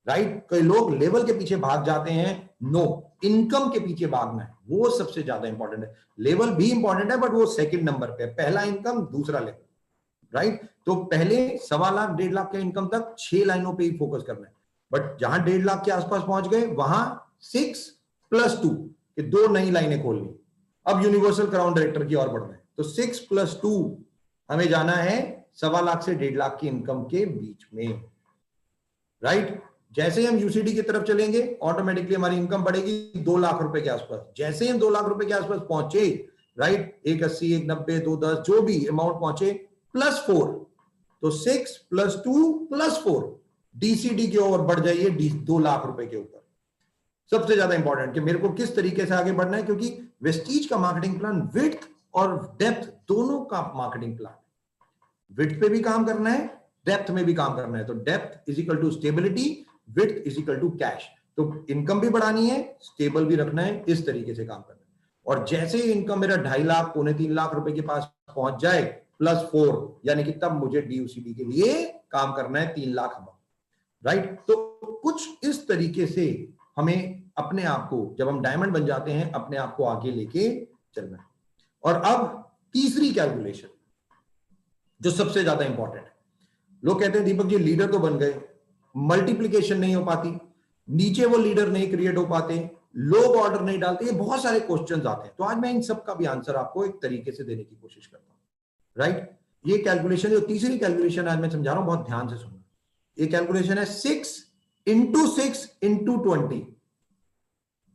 राइट? कई लोग लेवल के पीछे भाग जाते हैं, नो, इनकम के पीछे भागना है, वो सबसे ज्यादा इंपॉर्टेंट है। लेवल भी इंपॉर्टेंट है बट वो सेकंड नंबर पे है, पहला इनकम दूसरा लेवल। राइट? तो पहले 1.25 लाख 1.5 लाख के इनकम तक 6 लाइनों पे ही फोकस करना है। बट जहां 1.5 लाख के आसपास पहुंच गए वहां 6+2 कि 2 नई लाइनें खोलनी। अब यूनिवर्सल क्राउन डायरेक्टर की ओर बढ़ना है, तो 6+2 हमें जाना है 1.25 लाख से 1.5 लाख की इनकम के बीच में। राइट? जैसे हम यूसीडी की तरफ चलेंगे ऑटोमेटिकली हमारी इनकम बढ़ेगी 2 लाख रुपए के आसपास। जैसे हम 2 लाख रुपए के आसपास पहुंचे, राइट, 180, 190, 210 जो भी अमाउंट पहुंचे, +4, तो 6+2+4 डीसीडी की ओर बढ़ जाइए 2 लाख रुपए के ऊपर। सबसे ज्यादा इंपॉर्टेंट कि मेरे को किस तरीके से आगे बढ़ना है, क्योंकि वेस्टीज का मार्केटिंग प्लान विड्थ और डेप्थ दोनों का मार्केटिंग प्लान, विड्थ पे भी काम करना है, डेप्थ में भी काम करना है। तो depth is equal to stability, width is equal to cash. तो इनकम भी बढ़ानी है, स्टेबल भी रखना है, इस तरीके से काम करना है। और जैसे ही इनकम मेरा 2.5 लाख 2.25 लाख रुपए के पास पहुंच जाए, +4 यानी कि तब मुझे डीयूसीडी के लिए काम करना है 3 लाख अमाउंट। राइट? तो कुछ इस तरीके से हमें अपने आप को, जब हम डायमंड बन जाते हैं, अपने आप को आगे लेके चलना है। और अब तीसरी कैलकुलेशन जो सबसे ज्यादा इंपॉर्टेंट है, लोग कहते हैं दीपक जी लीडर तो बन गए, मल्टीप्लिकेशन नहीं हो पाती, नीचे वो लीडर नहीं क्रिएट हो पाते, लोग ऑर्डर नहीं डालते, ये बहुत सारे क्वेश्चंस आते हैं। तो आज मैं इन सब का भी आंसर आपको एक तरीके से देने की कोशिश करता हूं। राइट? ये कैलकुलेशन, जो तीसरी कैलकुलेशन आज मैं समझा रहा हूं, बहुत ध्यान से सुनना। ये कैलकुलेशन है 6 × 6 × 20।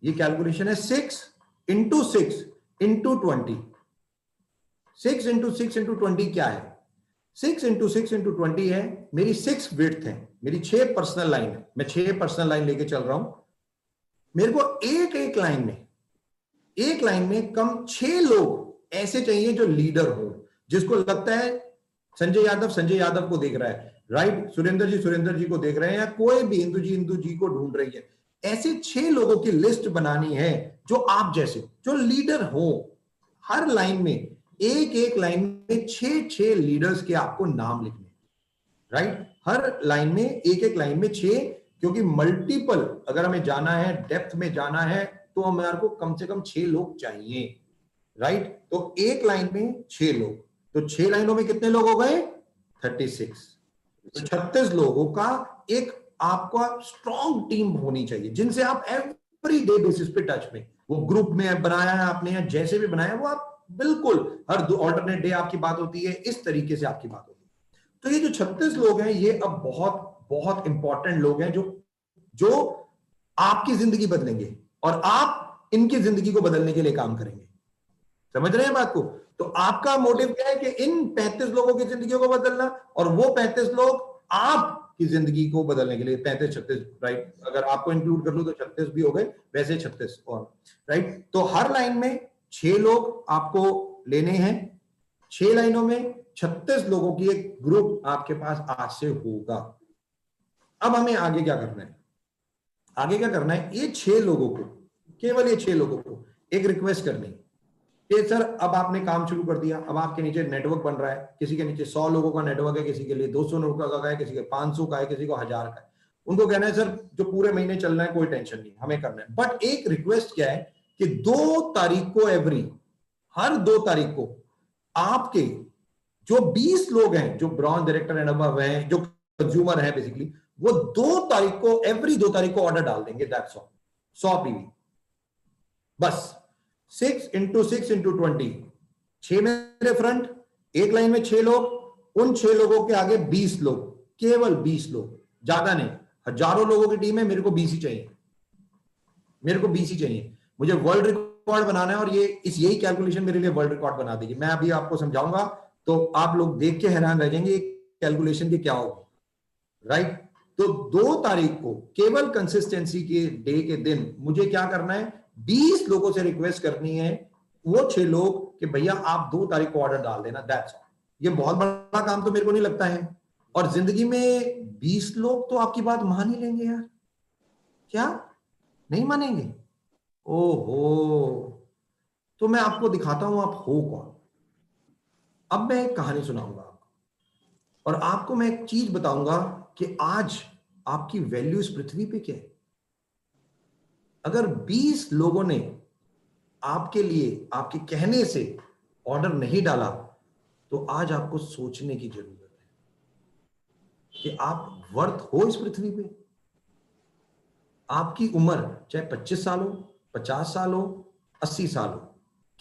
ये कैलकुलेशन है 6 × 6 × 20। 6 × 6 × 20 क्या है? 6 × 6 × 20 है मेरी 6 विड्थ है, मेरी 6 पर्सनल लाइन है, मैं 6 पर्सनल लाइन लेके चल रहा हूं। मेरे को एक लाइन में कम 6 लोग ऐसे चाहिए जो लीडर हो, जिसको लगता है संजय यादव को देख रहा है, राइट, सुरेंद्र जी को देख रहे हैं, या कोई भी इंदु जी को ढूंढ रही है। ऐसे 6 लोगों की लिस्ट बनानी है जो आप जैसे, जो लीडर हो। हर लाइन में, एक लाइन में 6 लीडर्स के आपको नाम लिखने, राइट? हर लाइन में, एक लाइन में 6, क्योंकि मल्टीपल अगर हमें जाना है, डेप्थ में जाना है, तो हमारे को कम से कम 6 लोग चाहिए। राइट? तो एक लाइन में 6 लोग, तो 6 लाइनों में कितने लोग हो गए? 36। तो 36 लोगों का एक आपका स्ट्रॉन्ग टीम होनी चाहिए, जिनसे आप एवरी डे बेसिस पे टच में, वो ग्रुप में बनाया है आपने या जैसे भी बनाया, वो आप बिल्कुल हर ऑल्टरनेट डे आपकी बात होती है, इस तरीके से आपकी बात होती है। तो ये जो 36 लोग हैं, ये अब बहुत बहुत इंपॉर्टेंट लोग हैं जो आपकी जिंदगी बदलेंगे और आप इनकी जिंदगी को बदलने के लिए काम करेंगे। समझ रहे हैं बात को? तो आपका मोटिव क्या है कि इन 35 लोगों की जिंदगी को बदलना, और वो 35 लोग आपकी जिंदगी को बदलने के लिए। 35-36, राइट? अगर आपको इंक्लूड कर लूं तो 36 भी हो गए, वैसे 36 और, राइट? तो हर लाइन में 6 लोग आपको लेने हैं, 6 लाइनों में 36 लोगों की एक ग्रुप आपके पास आज से होगा। अब हमें आगे क्या करना है? आगे क्या करना है? ये 6 लोगों को, केवल ये 6 लोगों को एक रिक्वेस्ट करनी कि सर अब आपने काम शुरू कर दिया, अब आपके नीचे नेटवर्क बन रहा है, किसी के नीचे 100 लोगों का नेटवर्क है, किसी के लिए 200 लोगों का है, किसी के 500 का है, किसी को 1000 का है। उनको कहना है सर जो पूरे महीने चलना है कोई टेंशन नहीं, हमें करना है। बट एक रिक्वेस्ट क्या है कि 2 तारीख को हर 2 तारीख को आपके जो 20 लोग हैं जो ब्रॉन्ज डायरेक्टर एंड अबव हैं, जो कंज्यूमर हैं बेसिकली, वो 2 तारीख को एवरी 2 तारीख को ऑर्डर डाल देंगे। That's all. 100 पीवी बस। 6 × 6 × 20, 6 मेरे फ्रंट, एक लाइन में 6 लोग, उन 6 लोगों के आगे 20 लोग, केवल 20 लोग, ज्यादा नहीं। हजारों लोगों की टीम है, मेरे को 20 ही चाहिए, मेरे को 20 ही चाहिए। मुझे वर्ल्ड रिकॉर्ड बनाना है और यही कैलकुलेशन मेरे लिए वर्ल्ड रिकॉर्ड बना देगी। मैं अभी आपको समझाऊंगा तो आप लोग देख के हैरान रह जाएंगे कैलकुलेशन के क्या होगी, राइट। तो 2 तारीख को केवल कंसिस्टेंसी के डे के दिन मुझे क्या करना है, 20 लोगों से रिक्वेस्ट करनी है, वो 6 लोग कि भैया आप 2 तारीख को ऑर्डर डाल देना। That's all. ये बहुत बड़ा काम तो मेरे को नहीं लगता है, और जिंदगी में 20 लोग तो आपकी बात मान ही लेंगे यार, क्या नहीं मानेंगे? ओहो, तो मैं आपको दिखाता हूं आप हो कौन। अब मैं एक कहानी सुनाऊंगा आपको, और आपको मैं एक चीज बताऊंगा कि आज आपकी वैल्यू इस पृथ्वी पे क्या है। अगर 20 लोगों ने आपके लिए आपके कहने से ऑर्डर नहीं डाला तो आज आपको सोचने की जरूरत है कि आप वर्थ हो इस पृथ्वी पे। आपकी उम्र चाहे 25 साल हो, 50 साल हो, 80 साल हो,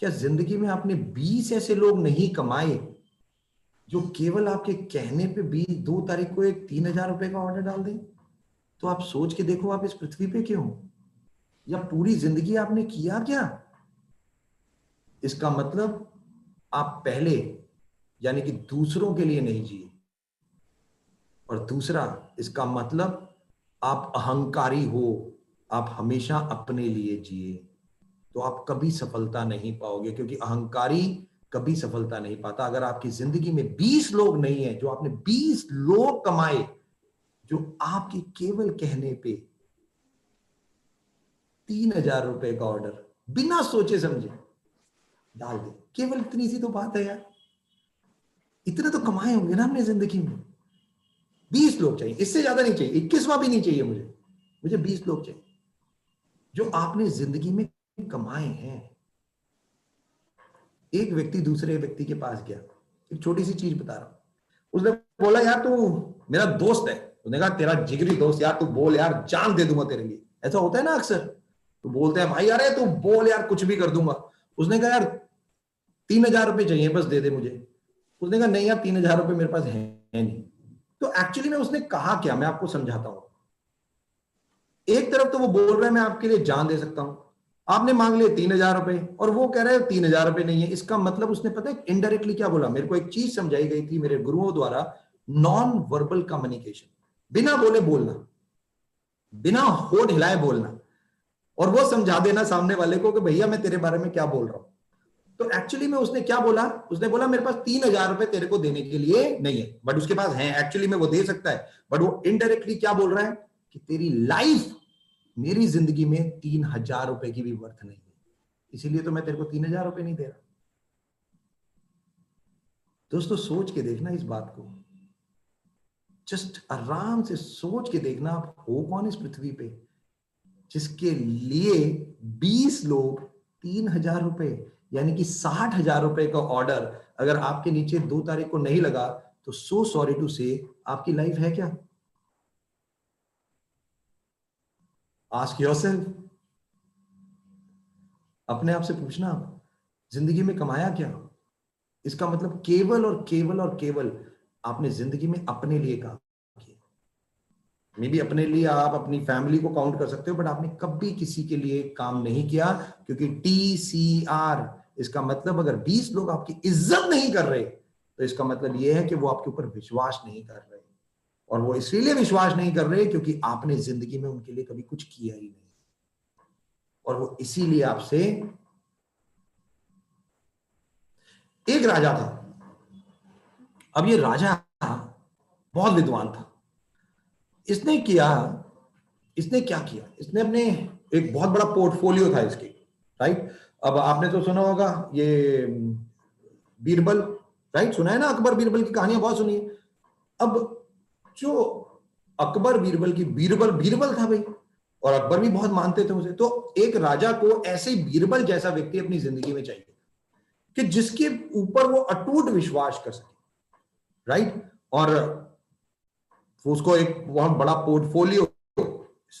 क्या जिंदगी में आपने 20 ऐसे लोग नहीं कमाए जो केवल आपके कहने पे 2 तारीख को एक 3000 रुपए का ऑर्डर डाल दें? तो आप सोच के देखो आप इस पृथ्वी पे क्यों, या पूरी जिंदगी आपने किया क्या। इसका मतलब आप पहले यानी कि दूसरों के लिए नहीं जिए, और दूसरा इसका मतलब आप अहंकारी हो, आप हमेशा अपने लिए जिए, तो आप कभी सफलता नहीं पाओगे, क्योंकि अहंकारी कभी सफलता नहीं पाता। अगर आपकी जिंदगी में 20 लोग नहीं है जो आपने 20 लोग कमाए जो आपके केवल कहने पे 3000 रुपए का ऑर्डर बिना सोचे समझे डाल दे, केवल इतनी सी तो बात है यार। इतने तो कमाए होंगे ना हमने जिंदगी में। 20 लोग चाहिए, इससे ज्यादा नहीं चाहिए, 21वां भी नहीं चाहिए मुझे 20 लोग चाहिए जो आपने जिंदगी में कमाए हैं। एक व्यक्ति दूसरे व्यक्ति के पास गया, एक छोटी सी चीज बता रहा हूं, उसने बोला यार तू मेरा दोस्त है। उसने कहा तेरा जिगरी दोस्त यार, तू बोल यार, जान दे दूंगा तेरे लिए। ऐसा होता है ना अक्सर, तो बोलते हैं भाई अरे तू बोल यार, कुछ भी कर दूंगा। उसने कहा यार 3000 रुपए चाहिए, बस दे दे मुझे। उसने कहा नहीं यार 3000 रुपए मेरे पास है नहीं। तो एक्चुअली में उसने कहा क्या, मैं आपको समझाता हूं। एक तरफ तो वो बोल रहा है मैं आपके लिए जान दे सकता हूं, आपने मांग लिए 3000 रुपए, और वो कह रहा है 3000 रुपए नहीं है। इसका मतलब उसने पता है इनडायरेक्टली क्या बोला। मेरे को एक चीज समझाई गई थी मेरे गुरुओं द्वारा, नॉन वर्बल कम्युनिकेशन, बिना बोले बोलना, बिना होठ हिलाए बोलना, और वो समझा देना सामने वाले को कि भैया मैं तेरे बारे में क्या बोल रहा हूं। तो एक्चुअली में उसने क्या बोला, उसने बोला मेरे पास 3000 रुपए तेरे को देने के लिए नहीं है, बट उसके पास है, एक्चुअली में वो दे सकता है, बट वो इनडायरेक्टली क्या बोल रहा है कि तेरी लाइफ मेरी जिंदगी में 3000 रुपए की भी वर्थ नहीं है, इसीलिए तो मैं तेरे को 3000 रुपए नहीं दे रहा। दोस्तों सोच के देखना इस बात को, जस्ट आराम से सोच के देखना आप हो कौन इस पृथ्वी पे जिसके लिए 20 लोग 3000 रुपए यानी कि 60,000 रुपए का ऑर्डर अगर आपके नीचे 2 तारीख को नहीं लगा तो सो सॉरी टू से आपकी लाइफ है क्या? आस्क योरसेल्फ, अपने आप से पूछना, जिंदगी में कमाया क्या? इसका मतलब केवल और केवल और केवल आपने जिंदगी में अपने लिए काम किया। मे बी अपने लिए आप अपनी फैमिली को काउंट कर सकते हो, बट आपने कभी किसी के लिए काम नहीं किया, क्योंकि TCR, इसका मतलब अगर 20 लोग आपकी इज्जत नहीं कर रहे तो इसका मतलब यह है कि वो आपके ऊपर विश्वास नहीं कर रहे, और वो इसलिए विश्वास नहीं कर रहे क्योंकि आपने जिंदगी में उनके लिए कभी कुछ किया ही नहीं, और वो इसीलिए आपसे। एक राजा था, अब ये राजा बहुत विद्वान था। इसने क्या किया, इसने अपने एक बहुत बड़ा पोर्टफोलियो था इसके, राइट, अब आपने तो सुना होगा ये बीरबल, राइट, सुना है ना, अकबर बीरबल की कहानियां बहुत सुनी है। अब जो अकबर बीरबल की, बीरबल बीरबल था भाई, और अकबर भी बहुत मानते थे उसे। तो एक राजा को ऐसे ही बीरबल जैसा व्यक्ति अपनी जिंदगी में चाहिए कि जिसके ऊपर वो अटूट विश्वास कर सके, राइट, और उसको एक बहुत बड़ा पोर्टफोलियो,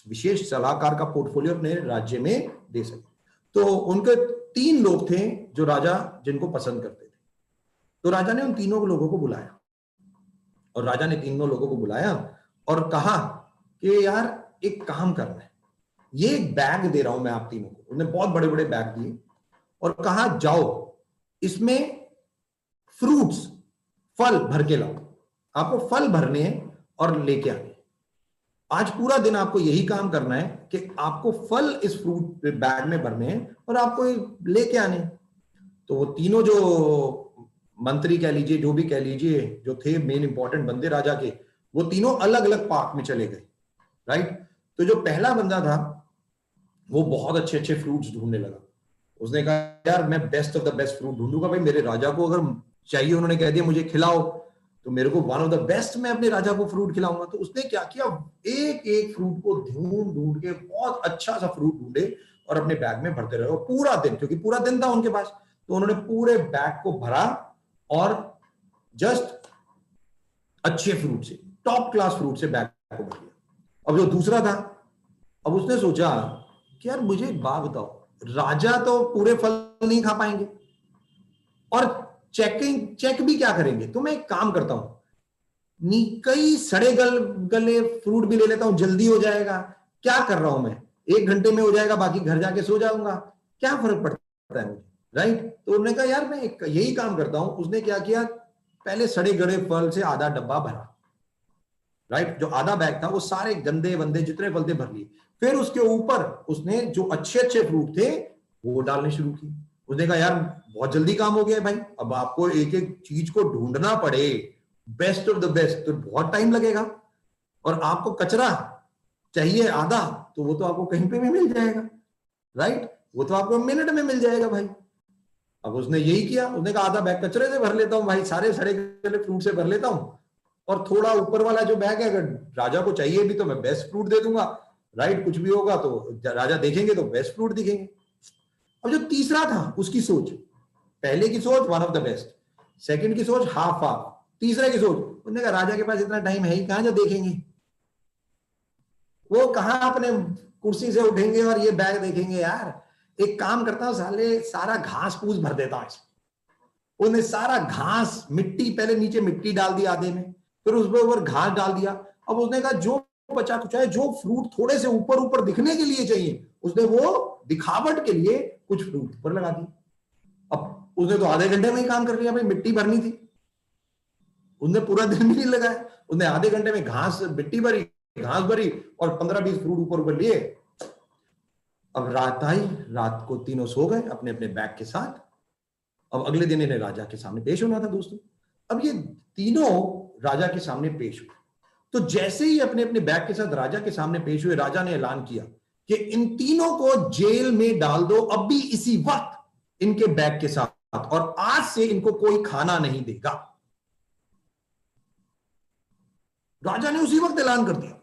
विशेष सलाहकार का पोर्टफोलियो अपने राज्य में दे सके। तो उनके 3 लोग थे जो राजा जिनको पसंद करते थे। तो राजा ने उन तीनों लोगों को बुलाया, और राजा ने तीनों लोगों को बुलाया और कहा कि यार एक काम करना है, ये एक बैग दे रहा हूं मैं आप तीनों को। उन्होंने बहुत बड़े बड़े बैग दिए और कहा जाओ इसमें फ्रूट्स, फल भर के लाओ, आपको फल भरने हैं और लेके आने। आज पूरा दिन आपको यही काम करना है कि आपको फल इस फ्रूट बैग में भरने हैं और आपको लेके आने। तो वो तीनों जो मंत्री कह लीजिए, जो भी कह लीजिए, जो थे मेन इंपॉर्टेंट बंदे राजा के, वो तीनों अलग अलग पार्क में चले गए, राइट। तो जो पहला बंदा था वो बहुत अच्छे अच्छे फ्रूट्स ढूंढने लगा। उसने कहा यार मैं best of the best fruit ढूंढूंगा भाई, मेरे राजा को अगर चाहिए, उन्होंने कह दिया मुझे खिलाओ, तो मेरे को वन ऑफ द बेस्ट मैं अपने राजा को फ्रूट खिलाऊंगा। तो उसने क्या किया, एक एक फ्रूट को ढूंढ ढूंढ के बहुत अच्छा सा फ्रूट ढूंढे और अपने बैग में भरते रहे, और पूरा दिन, क्योंकि पूरा दिन था उनके पास, तो उन्होंने पूरे बैग को भरा और जस्ट अच्छे फ्रूट से, टॉप क्लास फ्रूट से बैग को भर लिया। अब जो दूसरा था, अब उसने सोचा कि यार मुझे एक बात बताओ, राजा तो पूरे फल नहीं खा पाएंगे और चेक भी क्या करेंगे, तो मैं एक काम करता हूं, कई सड़े गले फ्रूट भी ले लेता हूं, जल्दी हो जाएगा, क्या कर रहा हूं मैं, 1 घंटे में हो जाएगा, बाकी घर जाके सो जाऊंगा, क्या फर्क पड़ता है मुझे, राइट। तो उन्होंने कहा यार मैं यही काम करता हूं। उसने क्या किया, पहले सड़े गले फल से आधा डब्बा भरा, राइट, जो आधा बैग था वो सारे गंदे वंदे जितने फल थे भर लिए। फिर उसके ऊपर उसने जो अच्छे अच्छे फ्रूट थे वो डालने शुरू किए। उसने कहा यार बहुत जल्दी काम हो गया भाई, अब आपको एक एक चीज को ढूंढना पड़े, बेस्ट ऑफ द बेस्ट, तो बहुत टाइम लगेगा, और आपको कचरा चाहिए आधा, तो वो तो आपको कहीं पे भी मिल जाएगा, राइट, वो तो आपको मिनट में मिल जाएगा भाई। अब उसने यही किया, उसने कहा आधा बैग कचरे से भर लेता हूं भाई, सारे सड़े गले फ्रूट से भर लेता हूं, और थोड़ा ऊपर वाला जो बैग है अगर राजा को चाहिए भी तो मैं बेस्ट फ्रूट दे दूंगा, राइट, कुछ भी होगा तो राजा देखेंगे तो बेस्ट फ्रूट दिखेंगे। अब जो तीसरा था उसकी सोच, पहले की सोच one of the best, second की सोच हाफ हाफ, तीसरे की सोच, उसने कहा राजा के पास इतना टाइम है ही कहां जो देखेंगे, वो कहां अपने कुर्सी से उठेंगे और ये बैग देखेंगे। यार एक काम करता हूं, साले सारा घास फूस भर देता हूं इसमें। उन्हें सारा घास, मिट्टी, पहले नीचे मिट्टी डाल दी आधे में, फिर उसके ऊपर घास डाल दिया। अब उसने कहा जो बचा कुछ है, जो फ्रूट थोड़े से ऊपर ऊपर दिखने के लिए चाहिए, उसने वो दिखावट के लिए कुछ फ्रूट ऊपर लगा दिए। अब उसने तो आधे घंटे में ही काम कर लिया भाई, मिट्टी भरनी थी, उसने पूरा दिन भी नहीं लगाया, उसने आधे घंटे में घास मिट्टी भरी, घास भरी और 15-20 फ्रूट ऊपर ऊपर लिए। अब रात आई, रात को तीनों सो गए अपने अपने बैग के साथ। अब अगले दिन इन्हें राजा के सामने पेश होना था दोस्तों। अब ये तीनों राजा के सामने पेश हुए, तो जैसे ही अपने अपने बैग के साथ राजा के सामने पेश हुए, राजा ने ऐलान किया कि इन तीनों को जेल में डाल दो अभी इसी वक्त इनके बैग के साथ, और आज से इनको कोई खाना नहीं देगा। राजा ने उसी वक्त ऐलान कर दिया,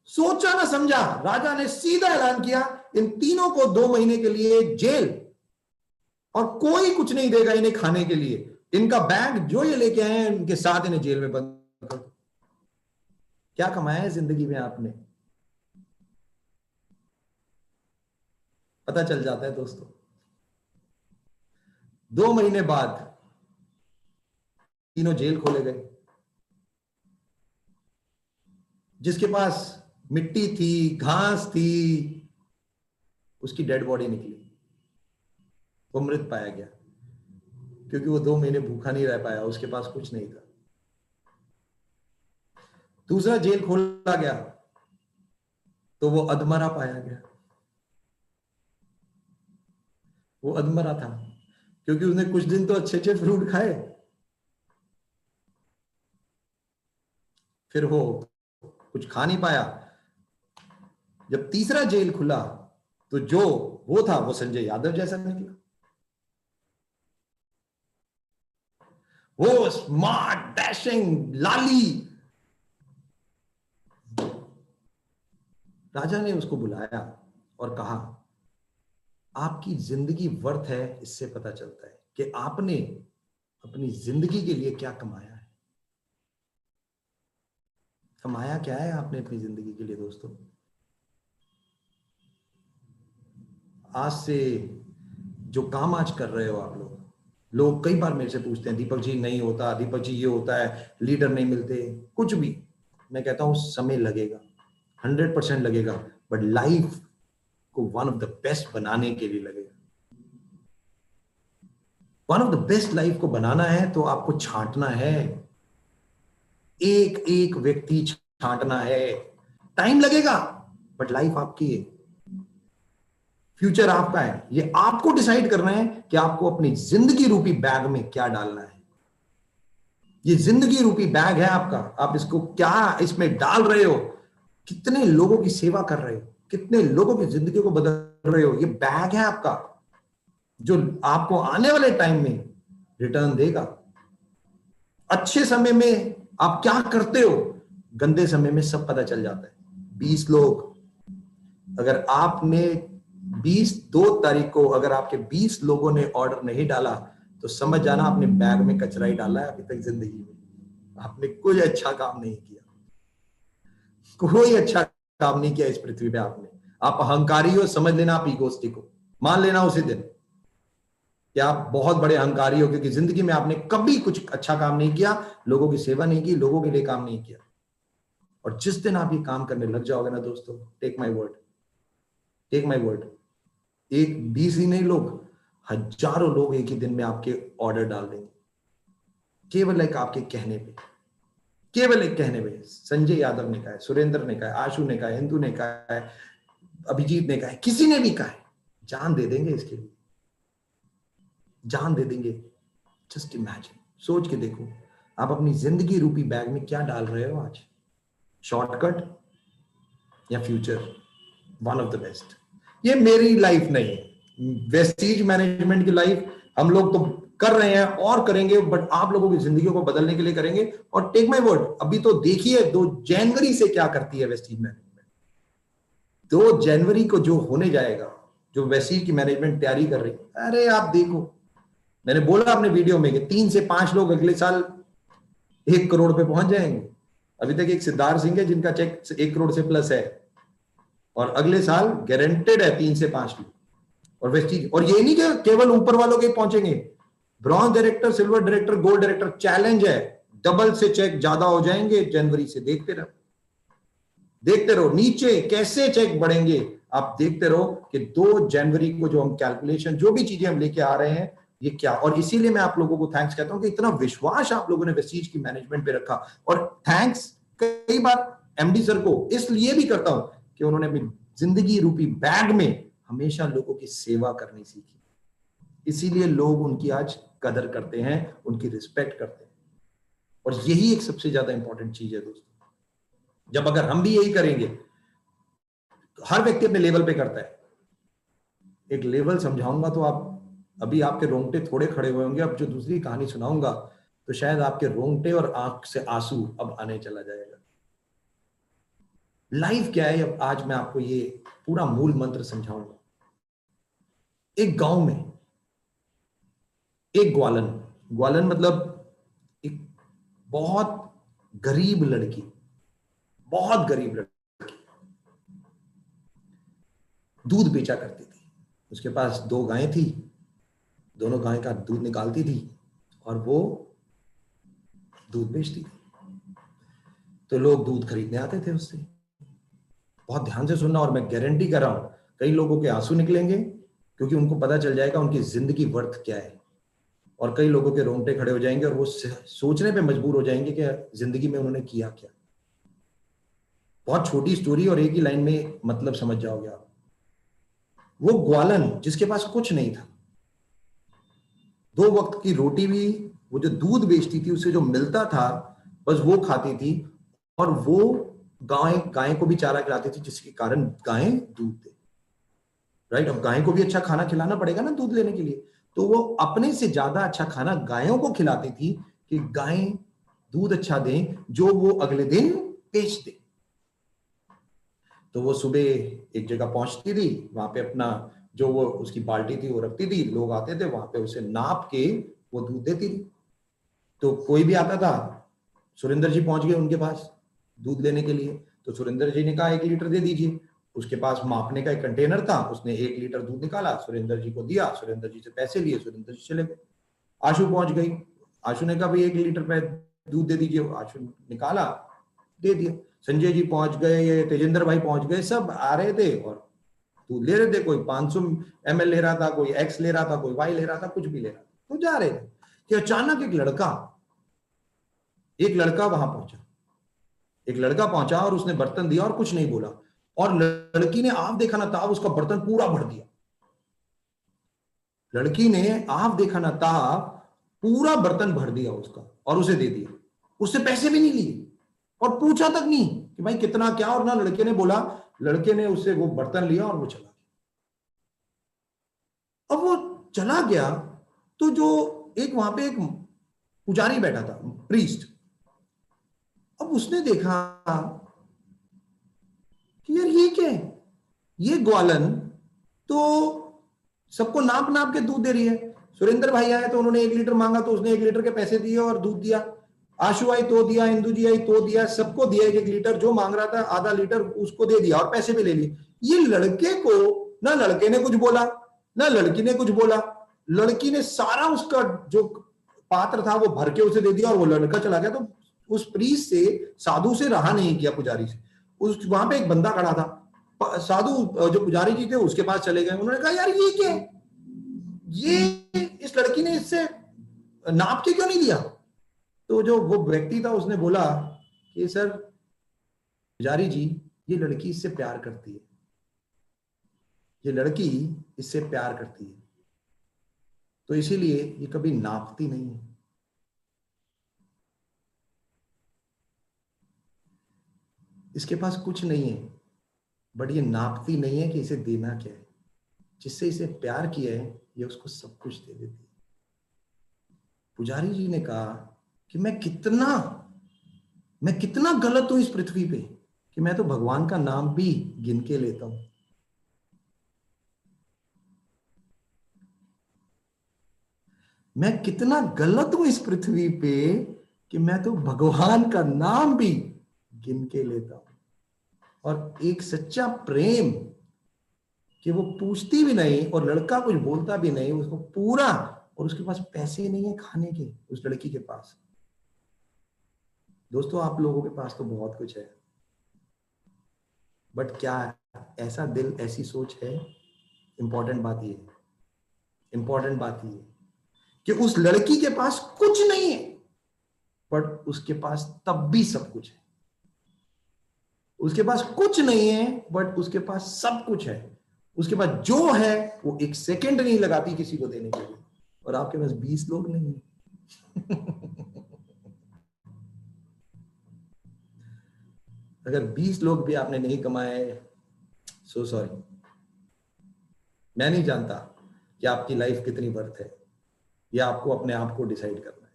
सोचा ना समझा, राजा ने सीधा ऐलान किया इन तीनों को 2 महीने के लिए जेल, और कोई कुछ नहीं देगा इन्हें खाने के लिए। इनका बैग जो ये लेके आए हैं इनके साथ इन्हें जेल में बंद कर दो। क्या कमाया है जिंदगी में आपने, पता चल जाता है दोस्तों। 2 महीने बाद तीनों जेल खोले गए। जिसके पास मिट्टी थी, घास थी, उसकी डेड बॉडी निकली, वो मृत पाया गया, क्योंकि वो 2 महीने भूखा नहीं रह पाया, उसके पास कुछ नहीं था। दूसरा जेल खोला गया तो वो अधमरा पाया गया। वो अधमरा था क्योंकि उसने कुछ दिन तो अच्छे अच्छे फ्रूट खाए, फिर वो कुछ खा नहीं पाया। जब तीसरा जेल खुला तो जो वो था वो संजय यादव जैसा निकला। वो स्मार्ट, डैशिंग, लाली। राजा ने उसको बुलाया और कहा, आपकी जिंदगी वर्थ है, इससे पता चलता है कि आपने अपनी जिंदगी के लिए क्या कमाया है। कमाया क्या है आपने अपनी जिंदगी के लिए दोस्तों? आज से जो काम आज कर रहे हो आप लोग कई बार मेरे से पूछते हैं, दीपक जी नहीं होता, दीपक जी ये होता है, लीडर नहीं मिलते, कुछ भी। मैं कहता हूं समय लगेगा, 100% लगेगा, बट लाइफ को वन ऑफ द बेस्ट बनाने के लिए लगेगा। One of the best life को बनाना है तो आपको छांटना है, एक एक व्यक्ति छांटना है। टाइम लगेगा, बट लाइफ आपकी है, फ्यूचर आपका है। ये आपको डिसाइड करना है कि आपको अपनी जिंदगी रूपी बैग में क्या डालना है। ये जिंदगी रूपी बैग है आपका, आप इसको क्या इसमें डाल रहे हो, कितने लोगों की सेवा कर रहे हो, कितने लोगों की जिंदगी को बदल रहे हो। ये बैग है आपका जो आपको आने वाले टाइम में रिटर्न देगा। अच्छे समय में आप क्या करते हो, गंदे समय में सब पता चल जाता है। 20 लोग, अगर आपने 2 तारीख को अगर आपके 20 लोगों ने ऑर्डर नहीं डाला तो समझ जाना आपने बैग में कचरा ही डाला है अभी तक जिंदगी में। आपने कोई अच्छा काम नहीं किया, कोई अच्छा काम नहीं किया इस पृथ्वी पे आपने। आप अहंकारी हो, समझ लेना आप ईगोस्टिक हो, मान लेना उसी दिन कि आप बहुत बड़े अहंकारी हो, क्योंकि जिंदगी में आपने कभी कुछ अच्छा काम नहीं किया, लोगों की सेवा नहीं की, लोगों के लिए काम नहीं किया। और जिस दिन आप ये काम करने लग जाओगे ना दोस्तों, टेक माई वर्ड, एक 20 ही नहीं लोग, हजारों लोग एक ही दिन में आपके ऑर्डर डाल देंगे, केवल एक आपके कहने पे, केवल एक कहने पे। संजय यादव ने कहा है, सुरेंद्र ने कहा है, आशु ने कहा है, हिंदू ने कहा है, अभिजीत ने कहा है, किसी ने भी कहा है, जान दे देंगे इसके लिए, जान दे देंगे। जस्ट इमेजिन, सोच के देखो, आप अपनी जिंदगी रूपी बैग में क्या डाल रहे हो आज, शॉर्टकट या future, one of the best. ये मेरी लाइफ नहीं है, वेस्टीज मैनेजमेंट की लाइफ हम लोग तो कर रहे हैं और करेंगे, बट आप लोगों की जिंदगियों को बदलने के लिए करेंगे। और टेक माय वर्ड, अभी तो देखिए 2 जनवरी से क्या करती है वेस्टीज मैनेजमेंट। 2 जनवरी को जो होने जाएगा, जो वेस्टीज की मैनेजमेंट तैयारी कर रही है, अरे आप देखो, मैंने बोला अपने वीडियो में कि 3 से 5 लोग अगले साल 1 करोड़ पे पहुंच जाएंगे। अभी तक एक सिद्धार्थ सिंह है जिनका चेक 1 करोड़ से प्लस है, और अगले साल गारंटेड है 3 से 5 लोग। और वेस्टीज, और ये नहीं कि केवल ऊपर वालों के पहुंचेंगे, bronze director, silver director, gold director, challenge है, डबल से चेक ज्यादा हो जाएंगे जनवरी से। देखते रहो नीचे कैसे चेक बढ़ेंगे, आप देखते रहो कि 2 जनवरी को जो हम कैलकुलेशन, जो भी चीजें हम लेके आ रहे हैं, ये क्या। और इसीलिए मैं आप लोगों को थैंक्स कहता हूं कि इतना विश्वास आप लोगों ने वेस्टीज की मैनेजमेंट पे रखा। और थैंक्स कई बार एमडी सर को इसलिए भी करता हूं कि उन्होंने अपनी जिंदगी रूपी बैग में हमेशा लोगों की सेवा करनी सीखी, इसीलिए लोग उनकी आज कदर करते हैं, उनकी रिस्पेक्ट करते हैं। और यही एक सबसे ज्यादा इंपॉर्टेंट चीज है दोस्तों। जब अगर हम भी यही करेंगे, तो हर व्यक्ति अपने लेवल पे करता है। एक लेवल समझाऊंगा तो आप, अभी आपके रोंगटे थोड़े खड़े हुए होंगे, अब जो दूसरी कहानी सुनाऊंगा तो शायद आपके रोंगटे और आंख से आंसू अब आने चला जाएगा। लाइफ क्या है, अब आज मैं आपको ये पूरा मूल मंत्र समझाऊंगा। एक गांव में एक ग्वालन मतलब एक बहुत गरीब लड़की, दूध बेचा करती थी। उसके पास 2 गायें थी, दोनों गाय का दूध निकालती थी और वो दूध बेचती थी। तो लोग दूध खरीदने आते थे उससे। बहुत ध्यान से सुनना, और मैं गारंटी कर रहा हूं कई लोगों के आंसू निकलेंगे, क्योंकि उनको पता चल जाएगा उनकी जिंदगी वर्थ क्या है। और कई लोगों के रोंगटे खड़े हो जाएंगे और वो सोचने पे मजबूर हो जाएंगे कि जिंदगी में उन्होंने किया क्या। बहुत छोटी स्टोरी और एक ही लाइन में मतलब समझ जाओगे आप। वो ग्वालन जिसके पास कुछ नहीं था, 2 वक्त की रोटी भी, वो जो दूध बेचती थी उससे जो मिलता था बस वो खाती थी, और वो गाय को भी चारा खिलाती थी, जिसके कारण गायें दूध दे। राइट, अब गाय को भी अच्छा खाना खिलाना पड़ेगा ना दूध लेने के लिए, तो वो अपने से ज्यादा अच्छा खाना गायों को खिलाती थी कि गायें दूध अच्छा दें जो वो अगले दिन बेच दे। तो वो सुबह एक जगह पहुंचती थी, वहां पे अपना जो वो उसकी बाल्टी थी वो रखती थी, लोग आते थे वहां पे उसे नाप के वो दूध देती थी। तो कोई भी आता था, सुरेंद्र जी पहुंच गए उनके पास दूध लेने के लिए, तो सुरेंद्र जी ने कहा 1 लीटर दे दीजिए। उसके पास मापने का एक कंटेनर था, उसने 1 लीटर दूध निकाला, सुरेंद्र जी को दिया, सुरेंद्र जी से पैसे लिए, सुरेंद्र जी चले गए। आशु पहुंच गई, आशु ने कहा भाई 1 लीटर पे दूध दे दीजिए, आशु निकाला दे दिया। संजय जी पहुंच गए, तेजेंद्र भाई पहुंच गए, सब आ रहे थे और दूध ले रहे थे। कोई 500 ml ले रहा था, कोई एक्स ले रहा था, कोई वाई ले रहा था, कुछ भी ले रहा था, तो जा रहे थे कि अचानक एक लड़का वहां पहुंचा। एक लड़का पहुंचा और उसने बर्तन दिया और कुछ नहीं बोला, और लड़की ने आप देखा ना ताब उसका बर्तन पूरा भर दिया। लड़की ने आप देखा ना ताब पूरा बर्तन भर दिया उसका और उसे दे दिया। उससे पैसे भी नहीं लिए और पूछा तक नहीं कि भाई कितना क्या, और ना लड़के ने बोला। लड़के ने उससे वो बर्तन लिया और वो चला गया। अब वो चला गया तो जो एक वहां पे एक पुजारी बैठा था, प्रीस्ट, अब उसने देखा कि यार ये क्या है, ये ग्वालन तो सबको नाप नाप के दूध दे रही है। सुरेंद्र भाई आए तो उन्होंने 1 लीटर मांगा तो उसने 1 लीटर के पैसे दिए और दूध दिया। आशु आई तो दिया, इंदु जी आई तो दिया, सबको दिया 1 लीटर, जो मांग रहा था आधा लीटर उसको दे दिया और पैसे भी ले लिए। ये लड़के को ना लड़के ने कुछ बोला ना लड़की ने कुछ बोला, लड़की ने सारा उसका जो पात्र था वो भर के उसे दे दिया और वो लड़का चला गया। तो उस प्रीस्ट से, साधु से रहा नहीं गया, पुजारी से। उस वहां पे एक बंदा खड़ा था, साधु जो पुजारी जी थे उसके पास चले गए। उन्होंने कहा यार ये क्या है, ये इस लड़की ने इससे नाप के क्यों नहीं दिया? तो जो वो व्यक्ति था उसने बोला कि सर पुजारी जी, ये लड़की इससे प्यार करती है, ये लड़की इससे प्यार करती है, तो इसीलिए ये कभी नापती नहीं है। इसके पास कुछ नहीं है, बट ये नापती नहीं है कि इसे देना क्या है। जिससे इसे प्यार किया है ये उसको सब कुछ दे देती है। पुजारी जी ने कहा कि मैं कितना गलत हूं इस पृथ्वी पे कि मैं तो भगवान का नाम भी गिन के लेता हूं। मैं कितना गलत हूं इस पृथ्वी पे कि मैं तो भगवान का नाम भी गिन के लेता हूं। और एक सच्चा प्रेम कि वो पूछती भी नहीं और लड़का कुछ बोलता भी नहीं, उसको पूरा, और उसके पास पैसे नहीं है खाने के, उस लड़की के पास। दोस्तों आप लोगों के पास तो बहुत कुछ है, बट क्या ऐसा दिल, ऐसी सोच है? इंपॉर्टेंट बात ये कि उस लड़की के पास कुछ नहीं है, बट उसके पास तब भी सब कुछ है। उसके पास कुछ नहीं है, बट उसके पास सब कुछ है। उसके पास जो है वो 1 सेकंड नहीं लगाती किसी को देने के लिए, और आपके पास 20 लोग नहीं है। अगर 20 लोग भी आपने नहीं कमाए, सो सॉरी, मैं नहीं जानता कि आपकी लाइफ कितनी वर्थ है। या आपको अपने आप को डिसाइड करना है,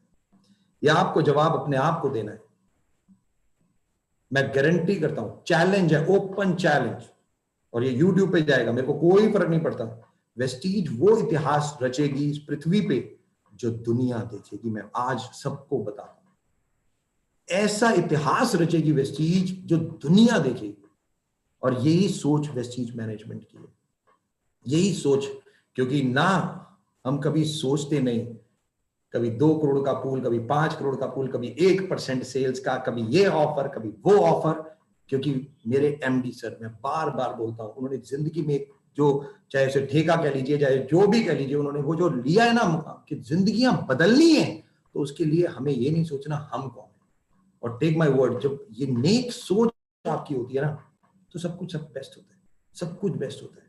या आपको जवाब अपने आप को देना है। मैं गारंटी करता हूं, चैलेंज है, ओपन चैलेंज, और ये YouTube पे जाएगा, मेरे को कोई फर्क नहीं पड़ता। वेस्टीज वो इतिहास रचेगी इस पृथ्वी पे जो दुनिया देखेगी। मैं आज सबको बता दूं, ऐसा इतिहास रचेगी वेस्टीज जो दुनिया देखेगी। और यही सोच वेस्टीज मैनेजमेंट की है, यही सोच। क्योंकि ना हम कभी सोचते नहीं, कभी 2 करोड़ का पूल, कभी 5 करोड़ का पूल, कभी 1% सेल्स का, कभी ये ऑफर, कभी वो ऑफर। क्योंकि मेरे एमडी सर, मैं बार बार बोलता हूं, उन्होंने जिंदगी में जो, चाहे उसे ठेका कह लीजिए, चाहे जो भी कह लीजिए, उन्होंने वो जो लिया है ना कि जिंदगियां बदलनी है, तो उसके लिए हमें ये नहीं सोचना हम कौन है। और टेक माय वर्ड, जब ये नेक सोच आपकी होती है ना, तो सब कुछ बेस्ट होता है, सब कुछ बेस्ट होता है।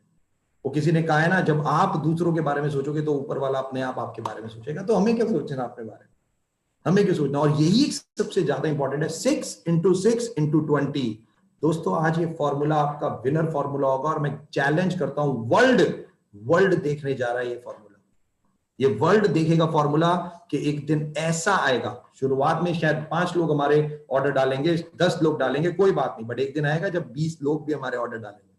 वो किसी ने कहा है ना, जब आप दूसरों के बारे में सोचोगे तो ऊपर वाला अपने आप आपके बारे में सोचेगा। तो हमें क्या सोचना अपने बारे में, हमें क्या सोचना। और यही सबसे ज्यादा इंपॉर्टेंट है, 6 × 6 × 20। दोस्तों आज ये फॉर्मूला आपका विनर फॉर्मूला होगा, और मैं चैलेंज करता हूं, वर्ल्ड देखने जा रहा है ये फॉर्मूला। ये वर्ल्ड देखेगा फॉर्मूला कि एक दिन ऐसा आएगा, शुरुआत में शायद 5 लोग हमारे ऑर्डर डालेंगे, 10 लोग डालेंगे, कोई बात नहीं, बट एक दिन आएगा जब 20 लोग भी हमारे ऑर्डर डालेंगे,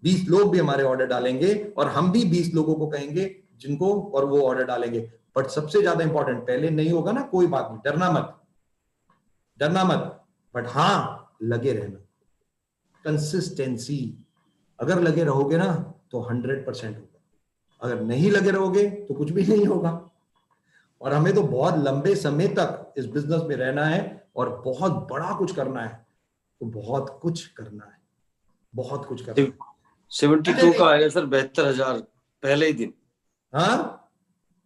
20 लोग भी हमारे ऑर्डर डालेंगे और हम भी 20 लोगों को कहेंगे जिनको, और वो ऑर्डर डालेंगे। बट सबसे ज्यादा इंपॉर्टेंट, पहले नहीं होगा ना, कोई बात नहीं, डरना मत, बट हाँ लगे रहना, कंसिस्टेंसी। अगर लगे रहोगे ना तो 100% होगा, अगर नहीं लगे रहोगे तो कुछ भी नहीं होगा। और हमें तो बहुत लंबे समय तक इस बिजनेस में रहना है और बहुत बड़ा कुछ करना है, तो बहुत कुछ करना है। 72 का आएगा सर 72,000 पहले ही दिन। हाँ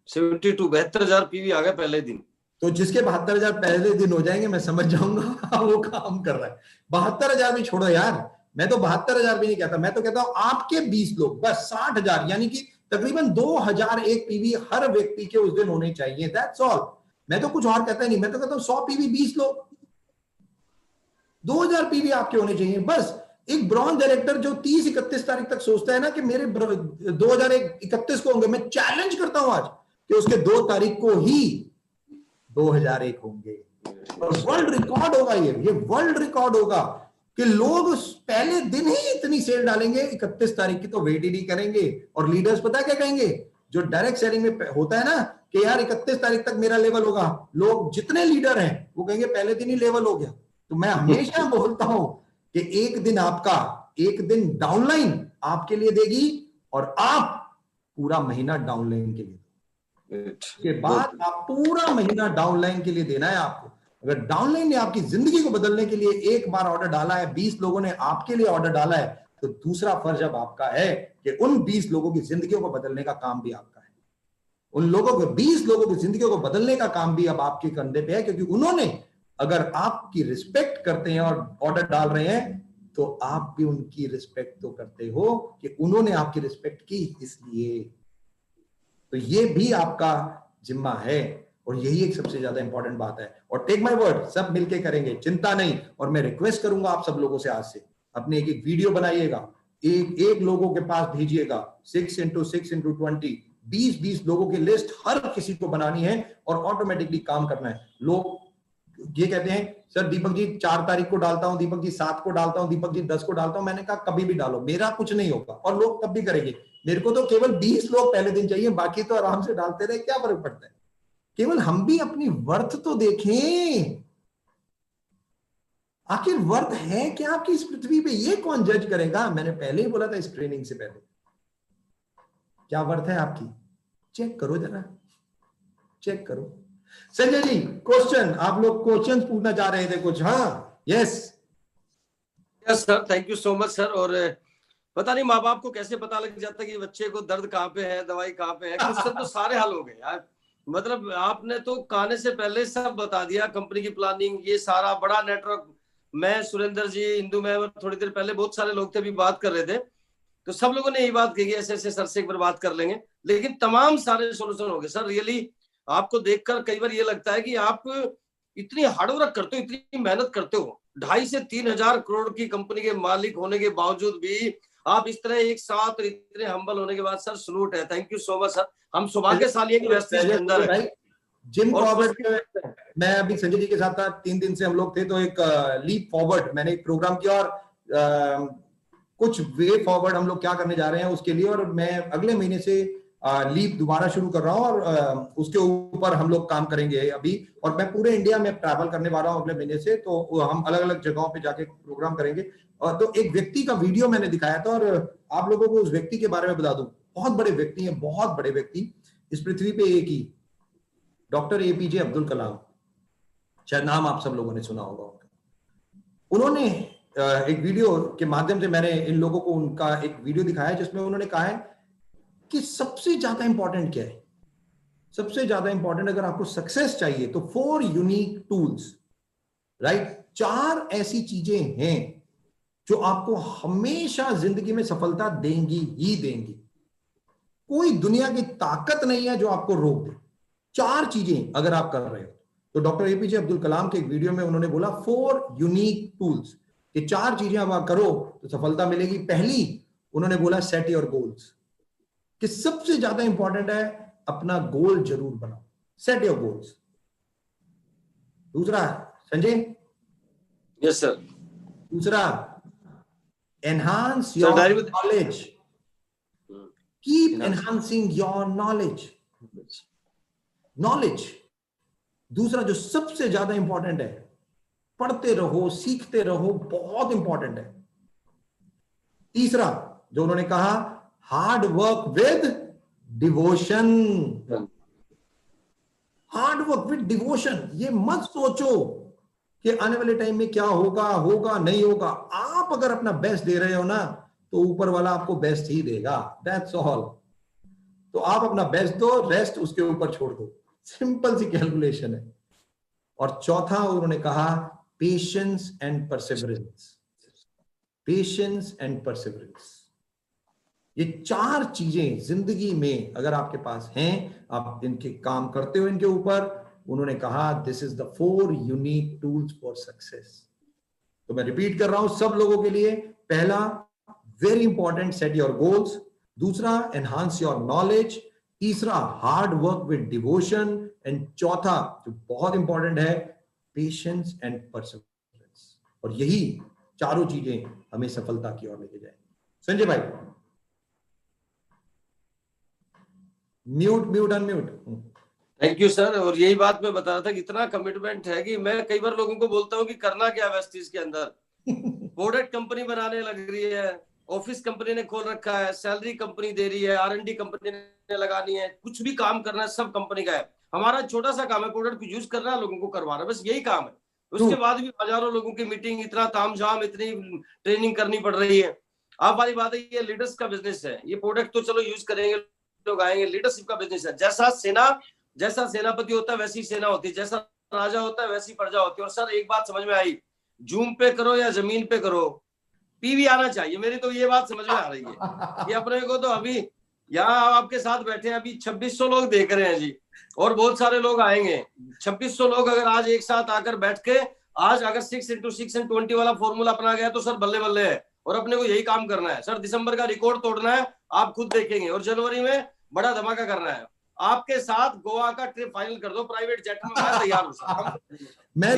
72,000 पीवी आ गया पहले दिन। तो जिसके 72,000 पहले दिन हो जाएंगे मैं समझ जाऊंगा वो काम कर रहा है। 72,000 भी छोड़ो यार, मैं तो 72,000 भी नहीं कहता, मैं तो कहता हूं आपके 20 लोग, बस 60,000, यानी कि तकरीबन 2,001 पीवी हर व्यक्ति के उस दिन होने चाहिए, दैट्स ऑल। मैं तो कुछ और कहता ही नहीं, मैं तो कहता हूं 100 पीवी 20 लोग, 2,000 पीवी आपके होने चाहिए बस। एक ब्रॉन्ज डायरेक्टर जो 30-31 तारीख तक सोचता है ना कि मेरे 2031 को होंगे, मैं चैलेंज करता हूं आज कि उसके 2 तारीख को ही 2001 होंगे, और वर्ल्ड रिकॉर्ड होगा। ये वर्ल्ड रिकॉर्ड होगा कि लोग पहले दिन ही इतनी सेल डालेंगे, 31 तारीख की तो वेट ही नहीं करेंगे। और लीडर्स पता है क्या कहेंगे, जो डायरेक्ट सेलिंग में होता है ना कि यार 31 तारीख तक मेरा लेवल होगा, लोग जितने लीडर हैं वो कहेंगे पहले दिन ही लेवल हो गया। तो मैं हमेशा बोलता हूं कि एक दिन आपका, एक दिन डाउनलाइन आपके लिए देगी और आप पूरा महीना डाउनलाइन के लिए, के बाद आप पूरा महीना डाउनलाइन के लिए देना है आपको। अगर डाउनलाइन ने आपकी जिंदगी को बदलने के लिए एक बार ऑर्डर डाला है, 20 लोगों ने आपके लिए ऑर्डर डाला है, तो दूसरा फर्ज अब आपका है कि उन 20 लोगों की जिंदगियों को बदलने का काम भी आपका है। उन लोगों को, 20 लोगों की जिंदगियों को बदलने का काम भी अब आपके कंधे पे है, क्योंकि उन्होंने, अगर आपकी रिस्पेक्ट करते हैं और ऑर्डर डाल रहे हैं, तो आप भी उनकी रिस्पेक्ट तो करते हो कि उन्होंने आपकी रिस्पेक्ट की इसलिए। तो ये भी आपका जिम्मा है, और यही एक सबसे ज्यादा इंपॉर्टेंट बात है। और टेक माय वर्ड, सब मिलके करेंगे, चिंता नहीं। और मैं रिक्वेस्ट करूंगा आप सब लोगों से, आज से अपने एक वीडियो बनाइएगा, एक लोगों के पास भेजिएगा, 6x6x20, 20 लोगों की लिस्ट हर किसी को बनानी है और ऑटोमेटिकली काम करना है। लोग ये कहते हैं सर दीपक जी 4 तारीख को डालता हूं, दीपक जी 7 को डालता हूं, दीपक जी 10 को डालता हूं। मैंने कहा कभी भी डालो, मेरा कुछ नहीं होगा और लोग तब भी करेंगे। मेरे को तो केवल 20 लोग पहले दिन चाहिए, बाकी तो आराम से डालते रहे, क्या फर्क पड़ता है। केवल हम भी अपनी वर्थ तो देखें, आखिर वर्थ है क्या आपकी इस पृथ्वी पे, ये कौन जज करेगा। मैंने पहले ही बोला था इस ट्रेनिंग से पहले, क्या वर्थ है आपकी, चेक करो जरा, चेक करो। संजय जी क्वेश्चन, आप लोग क्वेश्चन पूछना चाह रहे थे कुछ? हाँ yes yes sir, thank you so much sir. और पता नहीं माँ बाप को कैसे पता लग जाता है कि बच्चे को दर्द कहाँ पे है, दवाई कहाँ पे है। क्वेश्चन तो सारे हल हो गए यार, मतलब आपने तो कहने से पहले सब बता दिया, कंपनी की प्लानिंग, ये सारा बड़ा नेटवर्क। मैं, सुरेंद्र जी, इंदु मैम, थोड़ी देर पहले बहुत सारे लोग थे अभी बात कर रहे थे, तो सब लोगों ने यही बात कही, ऐसे ऐसे सर से एक बार बात कर लेंगे। लेकिन तमाम सारे सोल्यूशन हो गए सर। रियली आपको देखकर कई बार ये लगता है कि आप इतनी हार्डवर्क करते हो, इतनी मेहनत करते हो, 2,500 से 3,000 करोड़ की कंपनी के मालिक होने के बावजूद भी आप इस तरह एक साथ इतने हम्बल होने के बाद सर सलूट है। Thank you so much sir. हम सौभाग्यशाली है कि वेस्टइंडीज के अंदर है। जिम कॉर्बेट, मैं अभी संजय जी के साथ था, 3 दिन से हम लोग थे, तो एक लीप फॉरवर्ड मैंने एक प्रोग्राम किया और कुछ वे फॉरवर्ड हम लोग क्या करने जा रहे हैं उसके लिए, और मैं अगले महीने से लीप दोबारा शुरू कर रहा हूं और उसके ऊपर हम लोग काम करेंगे अभी। और मैं पूरे इंडिया में ट्रैवल करने वाला हूं अगले महीने से, तो हम अलग अलग जगहों पे जाके प्रोग्राम करेंगे। और तो एक व्यक्ति का वीडियो मैंने दिखाया था और आप लोगों को उस व्यक्ति के बारे में बता दूं। बहुत बड़े व्यक्ति हैं, बहुत बड़े व्यक्ति इस पृथ्वी पे, एक ही, डॉक्टर एपीजे अब्दुल कलाम, शायद नाम आप सब लोगों ने सुना होगा उनका। उन्होंने एक वीडियो के माध्यम से मैंने इन लोगों को उनका एक वीडियो दिखाया जिसमें उन्होंने कहा है कि सबसे ज्यादा इंपॉर्टेंट क्या है। सबसे ज्यादा इंपॉर्टेंट अगर आपको सक्सेस चाहिए तो 4 यूनिक टूल्स, राइट, 4 ऐसी चीजें हैं जो आपको हमेशा जिंदगी में सफलता देंगी ही देंगी। कोई दुनिया की ताकत नहीं है जो आपको रोक दे। 4 चीजें अगर आप कर रहे हो तो डॉक्टर एपीजे अब्दुल कलाम के एक वीडियो में उन्होंने बोला 4 यूनिक टूल्स, कि 4 चीजें अब आप करो तो सफलता मिलेगी। पहली उन्होंने बोला सेट योर गोल्स, कि सबसे ज्यादा इंपॉर्टेंट है अपना गोल जरूर बनाओ, सेट योर गोल्स। दूसरा संजय, यस सर। दूसरा, एनहांस सर योर डायरी में knowledge, keep enhancing your knowledge. Knowledge दूसरा जो सबसे ज्यादा इंपॉर्टेंट है, पढ़ते रहो, सीखते रहो, बहुत इंपॉर्टेंट है। तीसरा जो उन्होंने कहा, hard work with devotion. Hard work with devotion, ये मत सोचो कि आने वाले टाइम में क्या होगा, होगा नहीं होगा। आप अगर अपना बेस्ट दे रहे हो ना, तो ऊपर वाला आपको बेस्ट ही देगा, दैट्स ऑल। तो आप अपना बेस्ट दो, रेस्ट उसके ऊपर छोड़ दो, सिंपल सी कैलकुलेशन है। और चौथा उन्होंने कहा, patience and perseverance. Patience and perseverance, ये 4 चीजें जिंदगी में अगर आपके पास हैं, आप इनके काम करते हो इनके ऊपर, उन्होंने कहा this is the 4 unique tools for success. तो मैं रिपीट कर रहा हूं सब लोगों के लिए। पहला, very important, set your goals. दूसरा, एनहांस योर नॉलेज। तीसरा, hard work with devotion. And चौथा जो बहुत इंपॉर्टेंट है, पेशेंस एंड परसिवरेंस। और यही चारों चीजें हमें सफलता की ओर लेके जाए। संजय भाई, mute unmute. Thank you sir. और यही बात मैं बता रहा था कि इतना कमिटमेंट है कि मैं कई बार लोगों को बोलता हूँ कि करना क्या है वेस्टीज के अंदर। प्रोडक्ट कंपनी बनाने लग रही है, ऑफिस कंपनी ने खोल रखा है, सैलरी कंपनी दे रही है, R&D कंपनी ने लगानी है, कुछ भी काम करना है सब कंपनी का है। हमारा छोटा सा काम है प्रोडक्ट को यूज करना, लोगों को करवाना, बस यही काम है। उसके बाद भी हजारों लोगों की मीटिंग, इतना तामझाम, इतनी ट्रेनिंग करनी पड़ रही है। आप वाली बात है, ये लीडर्स का बिजनेस है। ये प्रोडक्ट तो चलो यूज करेंगे, लोग आएंगे, लीडरशिप का बिजनेस है। जैसा सेनापति होता है वैसी सेना होती है, जैसा राजा होता है वैसी प्रजा होती है। और सर एक बात समझ में आई, जूम पे करो या जमीन पे करो, पीवी आना चाहिए। मेरी तो ये बात समझ में आ रही है कि अपने को तो अभी यहाँ आपके साथ बैठे हैं, अभी 2600 लोग देख रहे हैं जी, और बहुत सारे लोग आएंगे। 2600 लोग अगर आज एक साथ आकर बैठ के, आज अगर 6 × 6 × 20 वाला फॉर्मूला अपना गया तो सर बल्ले बल्ले है। और अपने को यही काम करना है सर, दिसंबर का रिकॉर्ड तोड़ना है, आप खुद देखेंगे। और जनवरी में बड़ा धमाका करना है। आपके साथ गोवा का ट्रिप फाइनल कर दो, प्राइवेट जेट में, मैं तैयार हूँ सर। मैं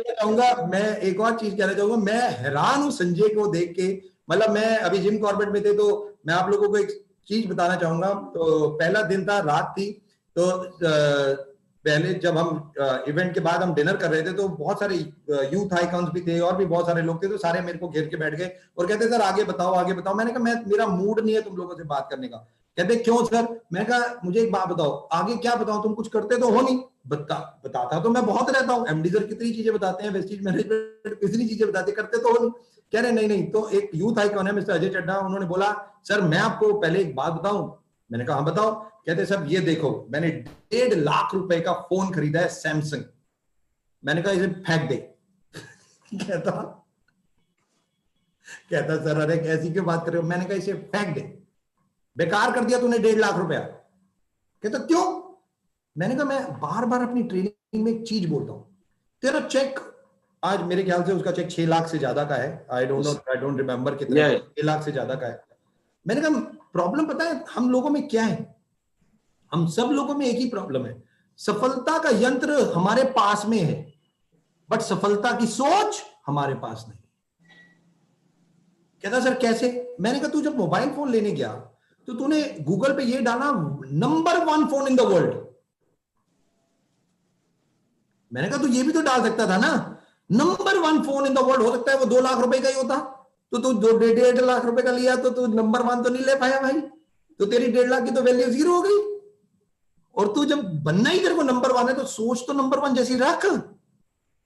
चाहूंगा, मैं एक और चीज कहना चाहूंगा, मैं हैरान हूं संजय को देख के। मतलब मैं अभी जिम कॉर्बेट में थे, तो मैं आप लोगों को एक चीज बताना चाहूंगा। तो पहला दिन था, रात थी, तो पहले जब हम इवेंट के बाद हम डिनर कर रहे थे, तो बहुत सारे यूथ आइकॉन्स भी थे और भी बहुत सारे लोग थे। तो सारे मेरे को घेर के बैठ गए और कहते सर आगे बताओ आगे बताओ। मैंने कहा मेरा मूड नहीं है तुम लोगों से बात करने का। कहते क्यों सर? मैंने कहा मुझे एक बात बताओ, आगे क्या बताओ, तुम कुछ करते तो हो नहीं। बताता तो मैं बहुत रहता हूँ, एमडी सर कितनी चीजें बताते हैं, वेस्टीज मैनेजमेंट कितनी चीजें बताते, करते तो हो नहीं। कह रहे नहीं। तो एक यूथ आइकॉन है मिस्टर अजय चड्ढा, उन्होंने बोला सर मैं आपको पहले एक बात बताऊं। मैंने कहा हाँ बताओ। कहते सर ये देखो, मैंने 1.5 लाख रुपए का फोन खरीदा है, सैमसंग। मैंने कहा इसे फेंक दे। कहता सर अरे ऐसी क्यों बात कर रहे हो? मैंने कहा इसे फेंक दे, बेकार कर दिया तूने 1.5 लाख रुपया। कहता क्यों? मैंने कहा मैं बार बार अपनी ट्रेनिंग में एक चीज बोलता हूं, तेरा चेक आज मेरे ख्याल से उसका चेक 6 लाख से ज्यादा का है। आई डोंट रिमेंबर कितना, 6 लाख से ज्यादा का है। मैंने कहा प्रॉब्लम पता है हम लोगों में क्या है? हम सब लोगों में एक ही प्रॉब्लम है, सफलता का यंत्र हमारे पास में है, बट सफलता की सोच हमारे पास नहीं। कहता सर कैसे? मैंने कहा तू जब मोबाइल फोन लेने गया तो तूने गूगल पे ये डाला number 1 phone in the world. मैंने कहा तू ये भी तो डाल सकता था ना, number 1 phone in the world. हो सकता है वो 2 लाख रुपए का ही होता, तो तू 1.5 लाख रुपए का लिया तो तू नंबर 1 तो नहीं ले पाया भाई, तो तेरी 1.5 लाख की तो वैल्यू 0 हो गई। और तू जब बनना ही तेरे को नंबर 1 है तो सोच तो नंबर 1 जैसी रख।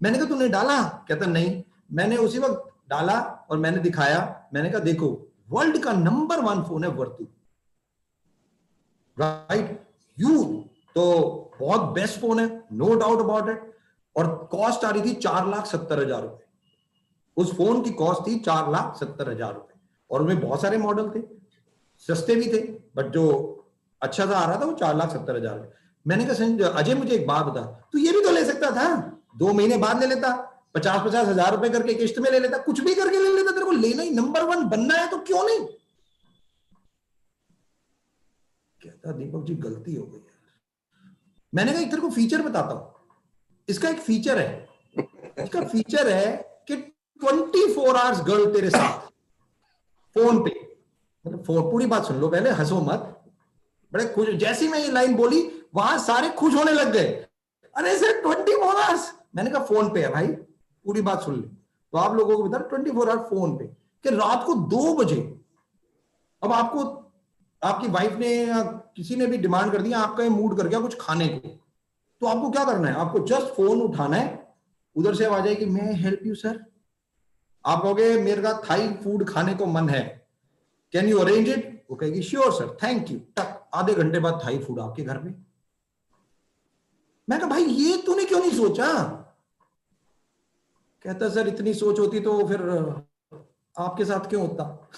मैंने कहा तूने डाला? कहता नहीं। मैंने उसी वक्त डाला और मैंने दिखाया। मैंने कहा देखो वर्ल्ड का नंबर 1 फोन है वर्तु, राइट? यू तो बहुत बेस्ट फोन है, नो डाउट अबाउट इट। और कॉस्ट आ रही थी 4,70,000 रुपए। उस फोन की कॉस्ट थी 4,70,000 रुपए, और उसमें बहुत सारे मॉडल थे, सस्ते भी थे, बट जो अच्छा सा आ रहा था वो 4,70,000 रुपए। मैंने कहा अजय मुझे एक बात बता, तू ये भी तो ले सकता था, 2 महीने बाद ले लेता, 50-50 हजार रुपए करके किस्त में ले लेता, कुछ भी करके ले लेता। तेरे को लेना ही नंबर 1 बनना है तो क्यों नहीं? कहता दीपक जी गलती हो गई है, मैंने कहा एक तेरे को फीचर बताता हूं, इसका एक फीचर है, इसका फीचर है कि 24 आवर्स गर्ल तेरे साथ फोन पे, मतलब फोन, पूरी बात सुन लो पहले, हंसो मत, बड़े खुश। जैसी मैं ये लाइन बोली वहां सारे खुश होने लग गए, अरे सर 24 आवर्स, मैंने कहा फोन पे है भाई, पूरी बात सुन ले। तो आप लोगों को बता 24 आवर्स फोन पे, कि रात को 2 बजे अब आपको आपकी वाइफ ने या किसी ने भी डिमांड कर दिया, आपका ये मूड कर गया कुछ खाने को, तो आपको क्या करना है, आपको जस्ट फोन उठाना है, उधर से आवाज आएगी मैं हेल्प यू सर, आप कहोगे मेरे का थाई फूड खाने को मन है, कैन यू अरेंज इट, वो कहेगी श्योर सर थैंक यू, टक आधे घंटे बाद थाई फूड आपके घर पे। मैं कहा भाई ये तूने क्यों नहीं सोचा, कहता सर इतनी सोच होती तो फिर आपके साथ क्यों होता।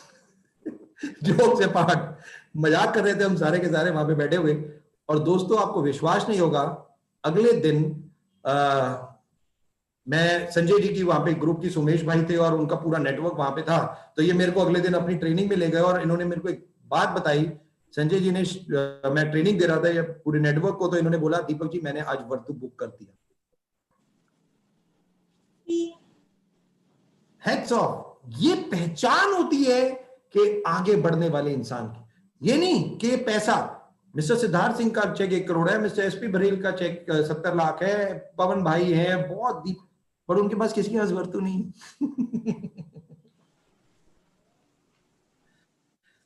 जोक से पार्ट, मजाक कर रहे थे हम सारे के सारे वहां पे बैठे हुए। और दोस्तों आपको विश्वास नहीं होगा, अगले दिन मैं संजय जी की वहां पे ग्रुप की, सुमेश भाई थे और उनका पूरा नेटवर्क वहां पे था, तो ये मेरे को अगले दिन अपनी ट्रेनिंग में ले गए और इन्होंने मेरे को एक बात बताई, संजय जी ने, मैं ट्रेनिंग दे रहा था ये पूरे नेटवर्क को, तो इन्होंने बोला दीपक जी मैंने आज वर्तु बुक कर दिया। हेड्स ऑफ, ये पहचान होती है कि आगे बढ़ने वाले इंसान की, ये नहीं कि पैसा। मिस्टर सिद्धार्थ सिंह का चेक 1 करोड़ है, मिस्टर एसपी बरेल का चेक 70 लाख है, पवन भाई है बहुत दीप, पर उनके पास किसी के पास वर्तु नहीं।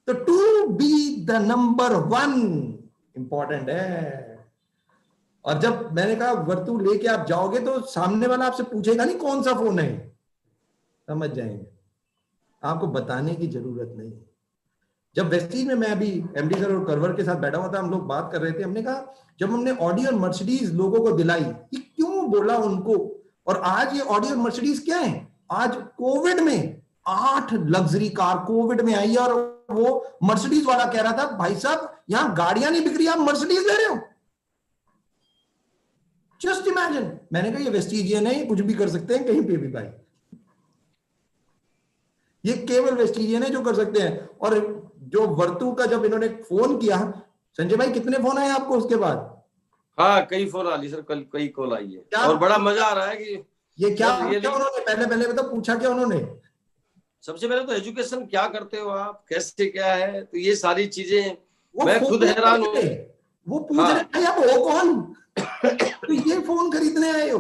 तो to be the number 1 important है। और जब मैंने कहा वर्तु लेके आप जाओगे तो सामने वाला आपसे पूछेगा नहीं कौन सा फोन है, समझ जाएंगे, आपको बताने की जरूरत नहीं। जब वेस्टीज में मैं अभी एमडी सर और करवर के साथ बैठा हुआ था, हम लोग बात कर रहे थे, हमने कहा जब हमने ऑडी और मर्सिडीज लोगों को दिलाई, ये क्यों बोला उनको, और आज ये ऑडी और मर्सिडीज क्या है, आज कोविड में 8 लग्जरी कार कोविड में आई है, और वो मर्सिडीज वाला कह रहा था भाई साहब यहां गाड़ियां नहीं बिक रही, आप मर्सिडीज ले रहे हो, जस्ट इमेजिन। मैंने कहा ये वेस्टिजियन है, कुछ भी कर सकते हैं कहीं पे भी भाई, ये केवल वेस्टिजियन है जो कर सकते हैं। और जो वर्तु का जब इन्होंने फोन किया, संजय भाई कितने फोन आए आपको उसके बाद? हाँ कई फोन आ ली सर, कल कई कॉल आई है, और बड़ा मजा आ रहा है कि ये क्या उन्होंने पहले मतलब पूछा क्या उन्होंने? सबसे पहले तो एजुकेशन क्या करते हो आप, कैसे क्या है, तो ये सारी चीजें मैं खुद हैरान हूँ। वो पूछ रहे आप हो कौन, तो ये फोन खरीदने आए हो।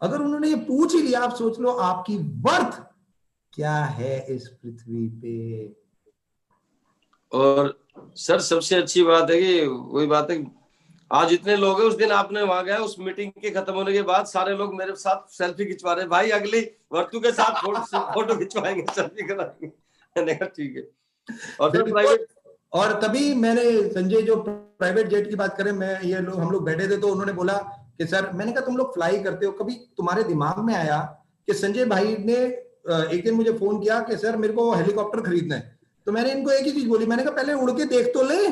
अगर उन्होंने ये पूछ ही लिया, आप सोच लो आपकी वर्थ क्या है इस पृथ्वी पे। और सर सबसे अच्छी बात है कि वही बात है, आज इतने लोग हैं, उस दिन आपने वहां गया, उस मीटिंग के खत्म होने के बाद सारे लोग मेरे साथ सेल्फी खिंचवा रहे, भाई अगली वर्तु के साथ फोटो खिंचवाएंगे, सेल्फी कराएंगे। मैंने कहा ठीक है। और फिर प्राइवेट, और तभी मैंने संजय जो प्राइवेट जेट की बात करें, मैं ये लोग हम लोग बैठे थे, तो उन्होंने बोला कि सर, मैंने कहा तुम लोग फ्लाई करते हो, कभी तुम्हारे दिमाग में आया कि संजय भाई ने एक दिन मुझे फोन किया कि सर मेरे को हेलीकॉप्टर खरीदना है, तो मैंने इनको एक ही चीज बोली, मैंने कहा पहले उड़ के देख तो ले,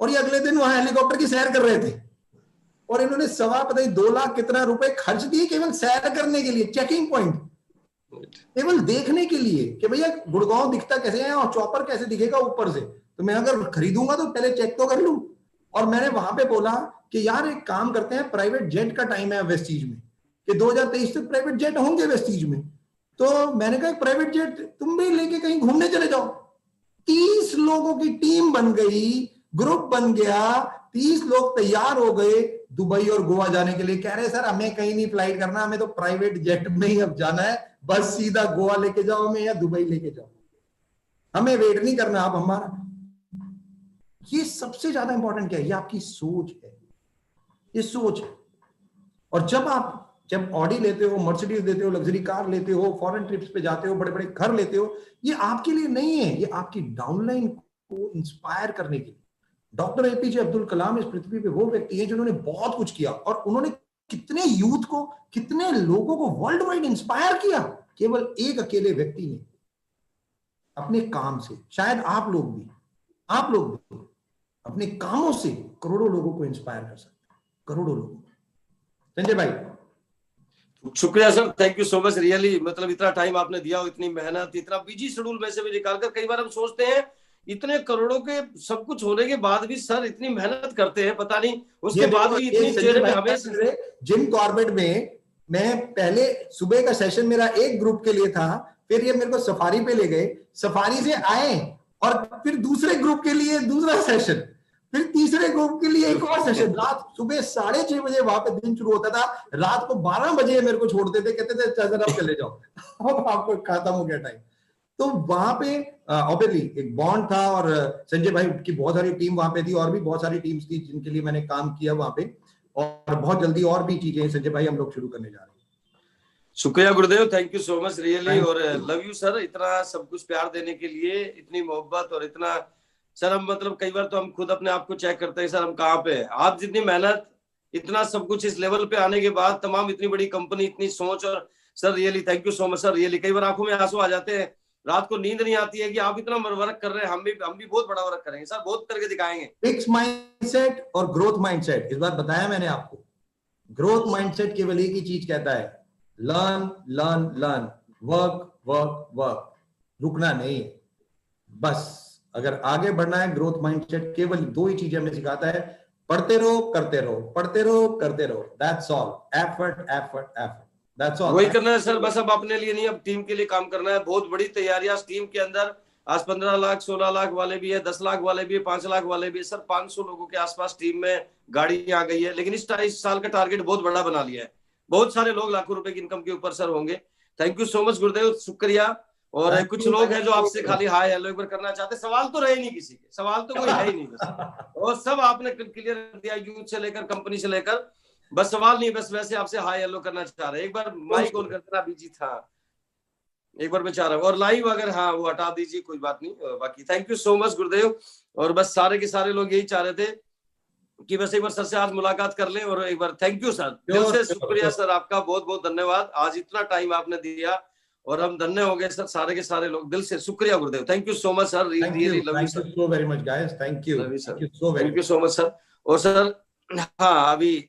और ये अगले दिन वहां हेलीकॉप्टर की सैर कर रहे थे, और इन्होंने पता नहीं 2 लाख कितना रुपए खर्च दिए केवल सैर करने के लिए, चेकिंग पॉइंट, केवल देखने के लिए कि भैया गुड़गांव दिखता कैसे है और चॉपर कैसे दिखेगा ऊपर से, तो मैं अगर खरीदूंगा तो पहले चेक तो कर लूं। और मैंने वहां पे बोला कि यार एक काम करते हैं, प्राइवेट जेट का टाइम है वेस्टीज में, कि 2023 तक प्राइवेट जेट होंगे वेस्टीज में, तो मैंने कहा प्राइवेट जेट तुम भी लेके कहीं घूमने चले जाओ। 30 लोगों की टीम बन गई, ग्रुप बन गया, 30 लोग तैयार हो गए दुबई और गोवा जाने के लिए। कह रहे सर हमें कहीं नहीं फ्लाइट करना, हमें तो प्राइवेट जेट में ही अब जाना है, बस सीधा गोवा लेके जाओ हमें या दुबई लेके जाओ, हमें वेट नहीं करना आप हमारा। ये सबसे ज्यादा इंपॉर्टेंट क्या है, ये आपकी सोच है, ये सोच है। और जब ऑडी लेते हो, मर्सिडीज लेते हो, लग्जरी कार लेते हो, फॉरेन ट्रिप्स पे जाते हो, बड़े बड़े घर लेते हो, ये आपके लिए नहीं है, ये आपकी डाउनलाइन को इंस्पायर करने के लिए। डॉक्टर एपीजे अब्दुल कलाम इस पृथ्वी पे वो व्यक्ति है जिन्होंने बहुत कुछ किया, और उन्होंने कितने यूथ को, कितने लोगों को वर्ल्ड वाइड इंस्पायर किया, केवल एक अकेले व्यक्ति ने अपने काम से। शायद आप लोग भी अपने कामों से करोड़ों लोगों को इंस्पायर कर सकते हैं, करोड़ों लोगों। संजय भाई शुक्रिया sir, thank you so much, really, मतलब इतना टाइम आपने दिया, इतनी मेहनत, इतना बिजी शेड्यूल में से भी निकालकर। कई बार हम सोचते हैं इतने करोड़ों के सब कुछ होने के बाद भी सर इतनी मेहनत करते हैं, पता नहीं उसके ये बाद भी इतनी चेहरे में हमेशा। जिम कॉर्बेट में मैं पहले सुबह का सेशन मेरा एक ग्रुप के लिए था, फिर ये मेरे को सफारी पे ले गए, सफारी से आए और फिर दूसरे ग्रुप के लिए दूसरा सेशन, फिर तीसरे ग्रुप के लिए एक और सेशन। रात सुबह 6:30 बजे वहां पे दिन शुरू होता था, रात को 12 बजे मेरे को छोड़ते थे, कहते थे सर आप चले जाओ, अब आपको खत्म हो गया टाइम। तो वहां पे ऑब्वियसली एक बॉन्ड था और संजय भाई की बहुत सारी टीम वहां पे थी और भी बहुत सारी टीम्स थी जिनके लिए मैंने काम किया वहां पे, और बहुत जल्दी और भी चीजें संजय भाई हम लोग शुरू करने जा रहे हैं। शुक्रिया गुरुदेव, thank you so much really, और लव यू सर, इतना सब कुछ प्यार देने के लिए, इतनी मोहब्बत और इतना सर। हम मतलब कई बार तो हम खुद अपने आप को चेक करते हैं सर हम कहाँ पे हैं। आप जितनी मेहनत, इतना सब कुछ इस लेवल पे आने के बाद, तमाम इतनी बड़ी कंपनी, इतनी सोच, और sir really thank you so much sir really. कई बार आंखों में आंसू आ जाते हैं, रात को नींद नहीं आती है कि आप इतना वर्क कर रहे हैं, हम भी बहुत बड़ा वर्क करेंगे सर, बहुत करके दिखाएंगे। फिक्स माइंडसेट और ग्रोथ माइंडसेट, इस बार बताया मैंने आपको। ग्रोथ माइंडसेट केवल एक ही चीज कहता है, learn learn learn, work work work, रुकना नहीं। बस अगर आगे बढ़ना है, ग्रोथ माइंडसेट केवल दो ही चीजें हमें सिखाता है, पढ़ते रहो करते रहो, पढ़ते रहो करते रहो, that's all. Effort effort effort, that's all. वही करना है सर बस, अब अपने लिए नहीं, अब टीम के लिए काम करना है। बहुत बड़ी तैयारियां टीम के अंदर, आज 15 लाख 16 लाख वाले भी है, 10 लाख वाले भी है, 5 लाख वाले भी है सर। 500 लोगों के आसपास टीम में गाड़ी आ गई है, लेकिन इस साल का टारगेट बहुत बड़ा बना लिया है। बहुत सारे लोग लाखों रुपए की इनकम के ऊपर सर होंगे। थैंक यू सो मच गुरुदेव, शुक्रिया। और कुछ लोग हैं जो आपसे खाली हाय हेलो एक बार करना चाहते हैं, सवाल तो रहे नहीं किसी के, सवाल तो कोई है ही नहीं बस, और सब आपने क्लियर कर दिया, यूथ से लेकर कंपनी से लेकर, बस सवाल नहीं, बस वैसे आपसे हाय हेलो करना चाह रहे हैं। एक बार माइक ऑन कर देना, बीजी था एक बार मैं चाह रहा हूँ, और लाइव अगर हाँ वो हटा दीजिए, कोई बात नहीं। बाकी थैंक यू सो मच गुरुदेव, और बस सारे के सारे लोग यही चाह रहे थे कि बस एक बार सर से आज मुलाकात कर लें, और एक बार थैंक यू सर, दिल से शुक्रिया सर आपका, बहुत बहुत धन्यवाद, आज इतना टाइम आपने दिया और हम धन्य हो गए सर, सारे के सारे लोग, दिल से शुक्रिया गुरुदेव, thank you so much sir, really love you sir, so very much guys, thank you, thank you so much sir. और सर हाँ अभी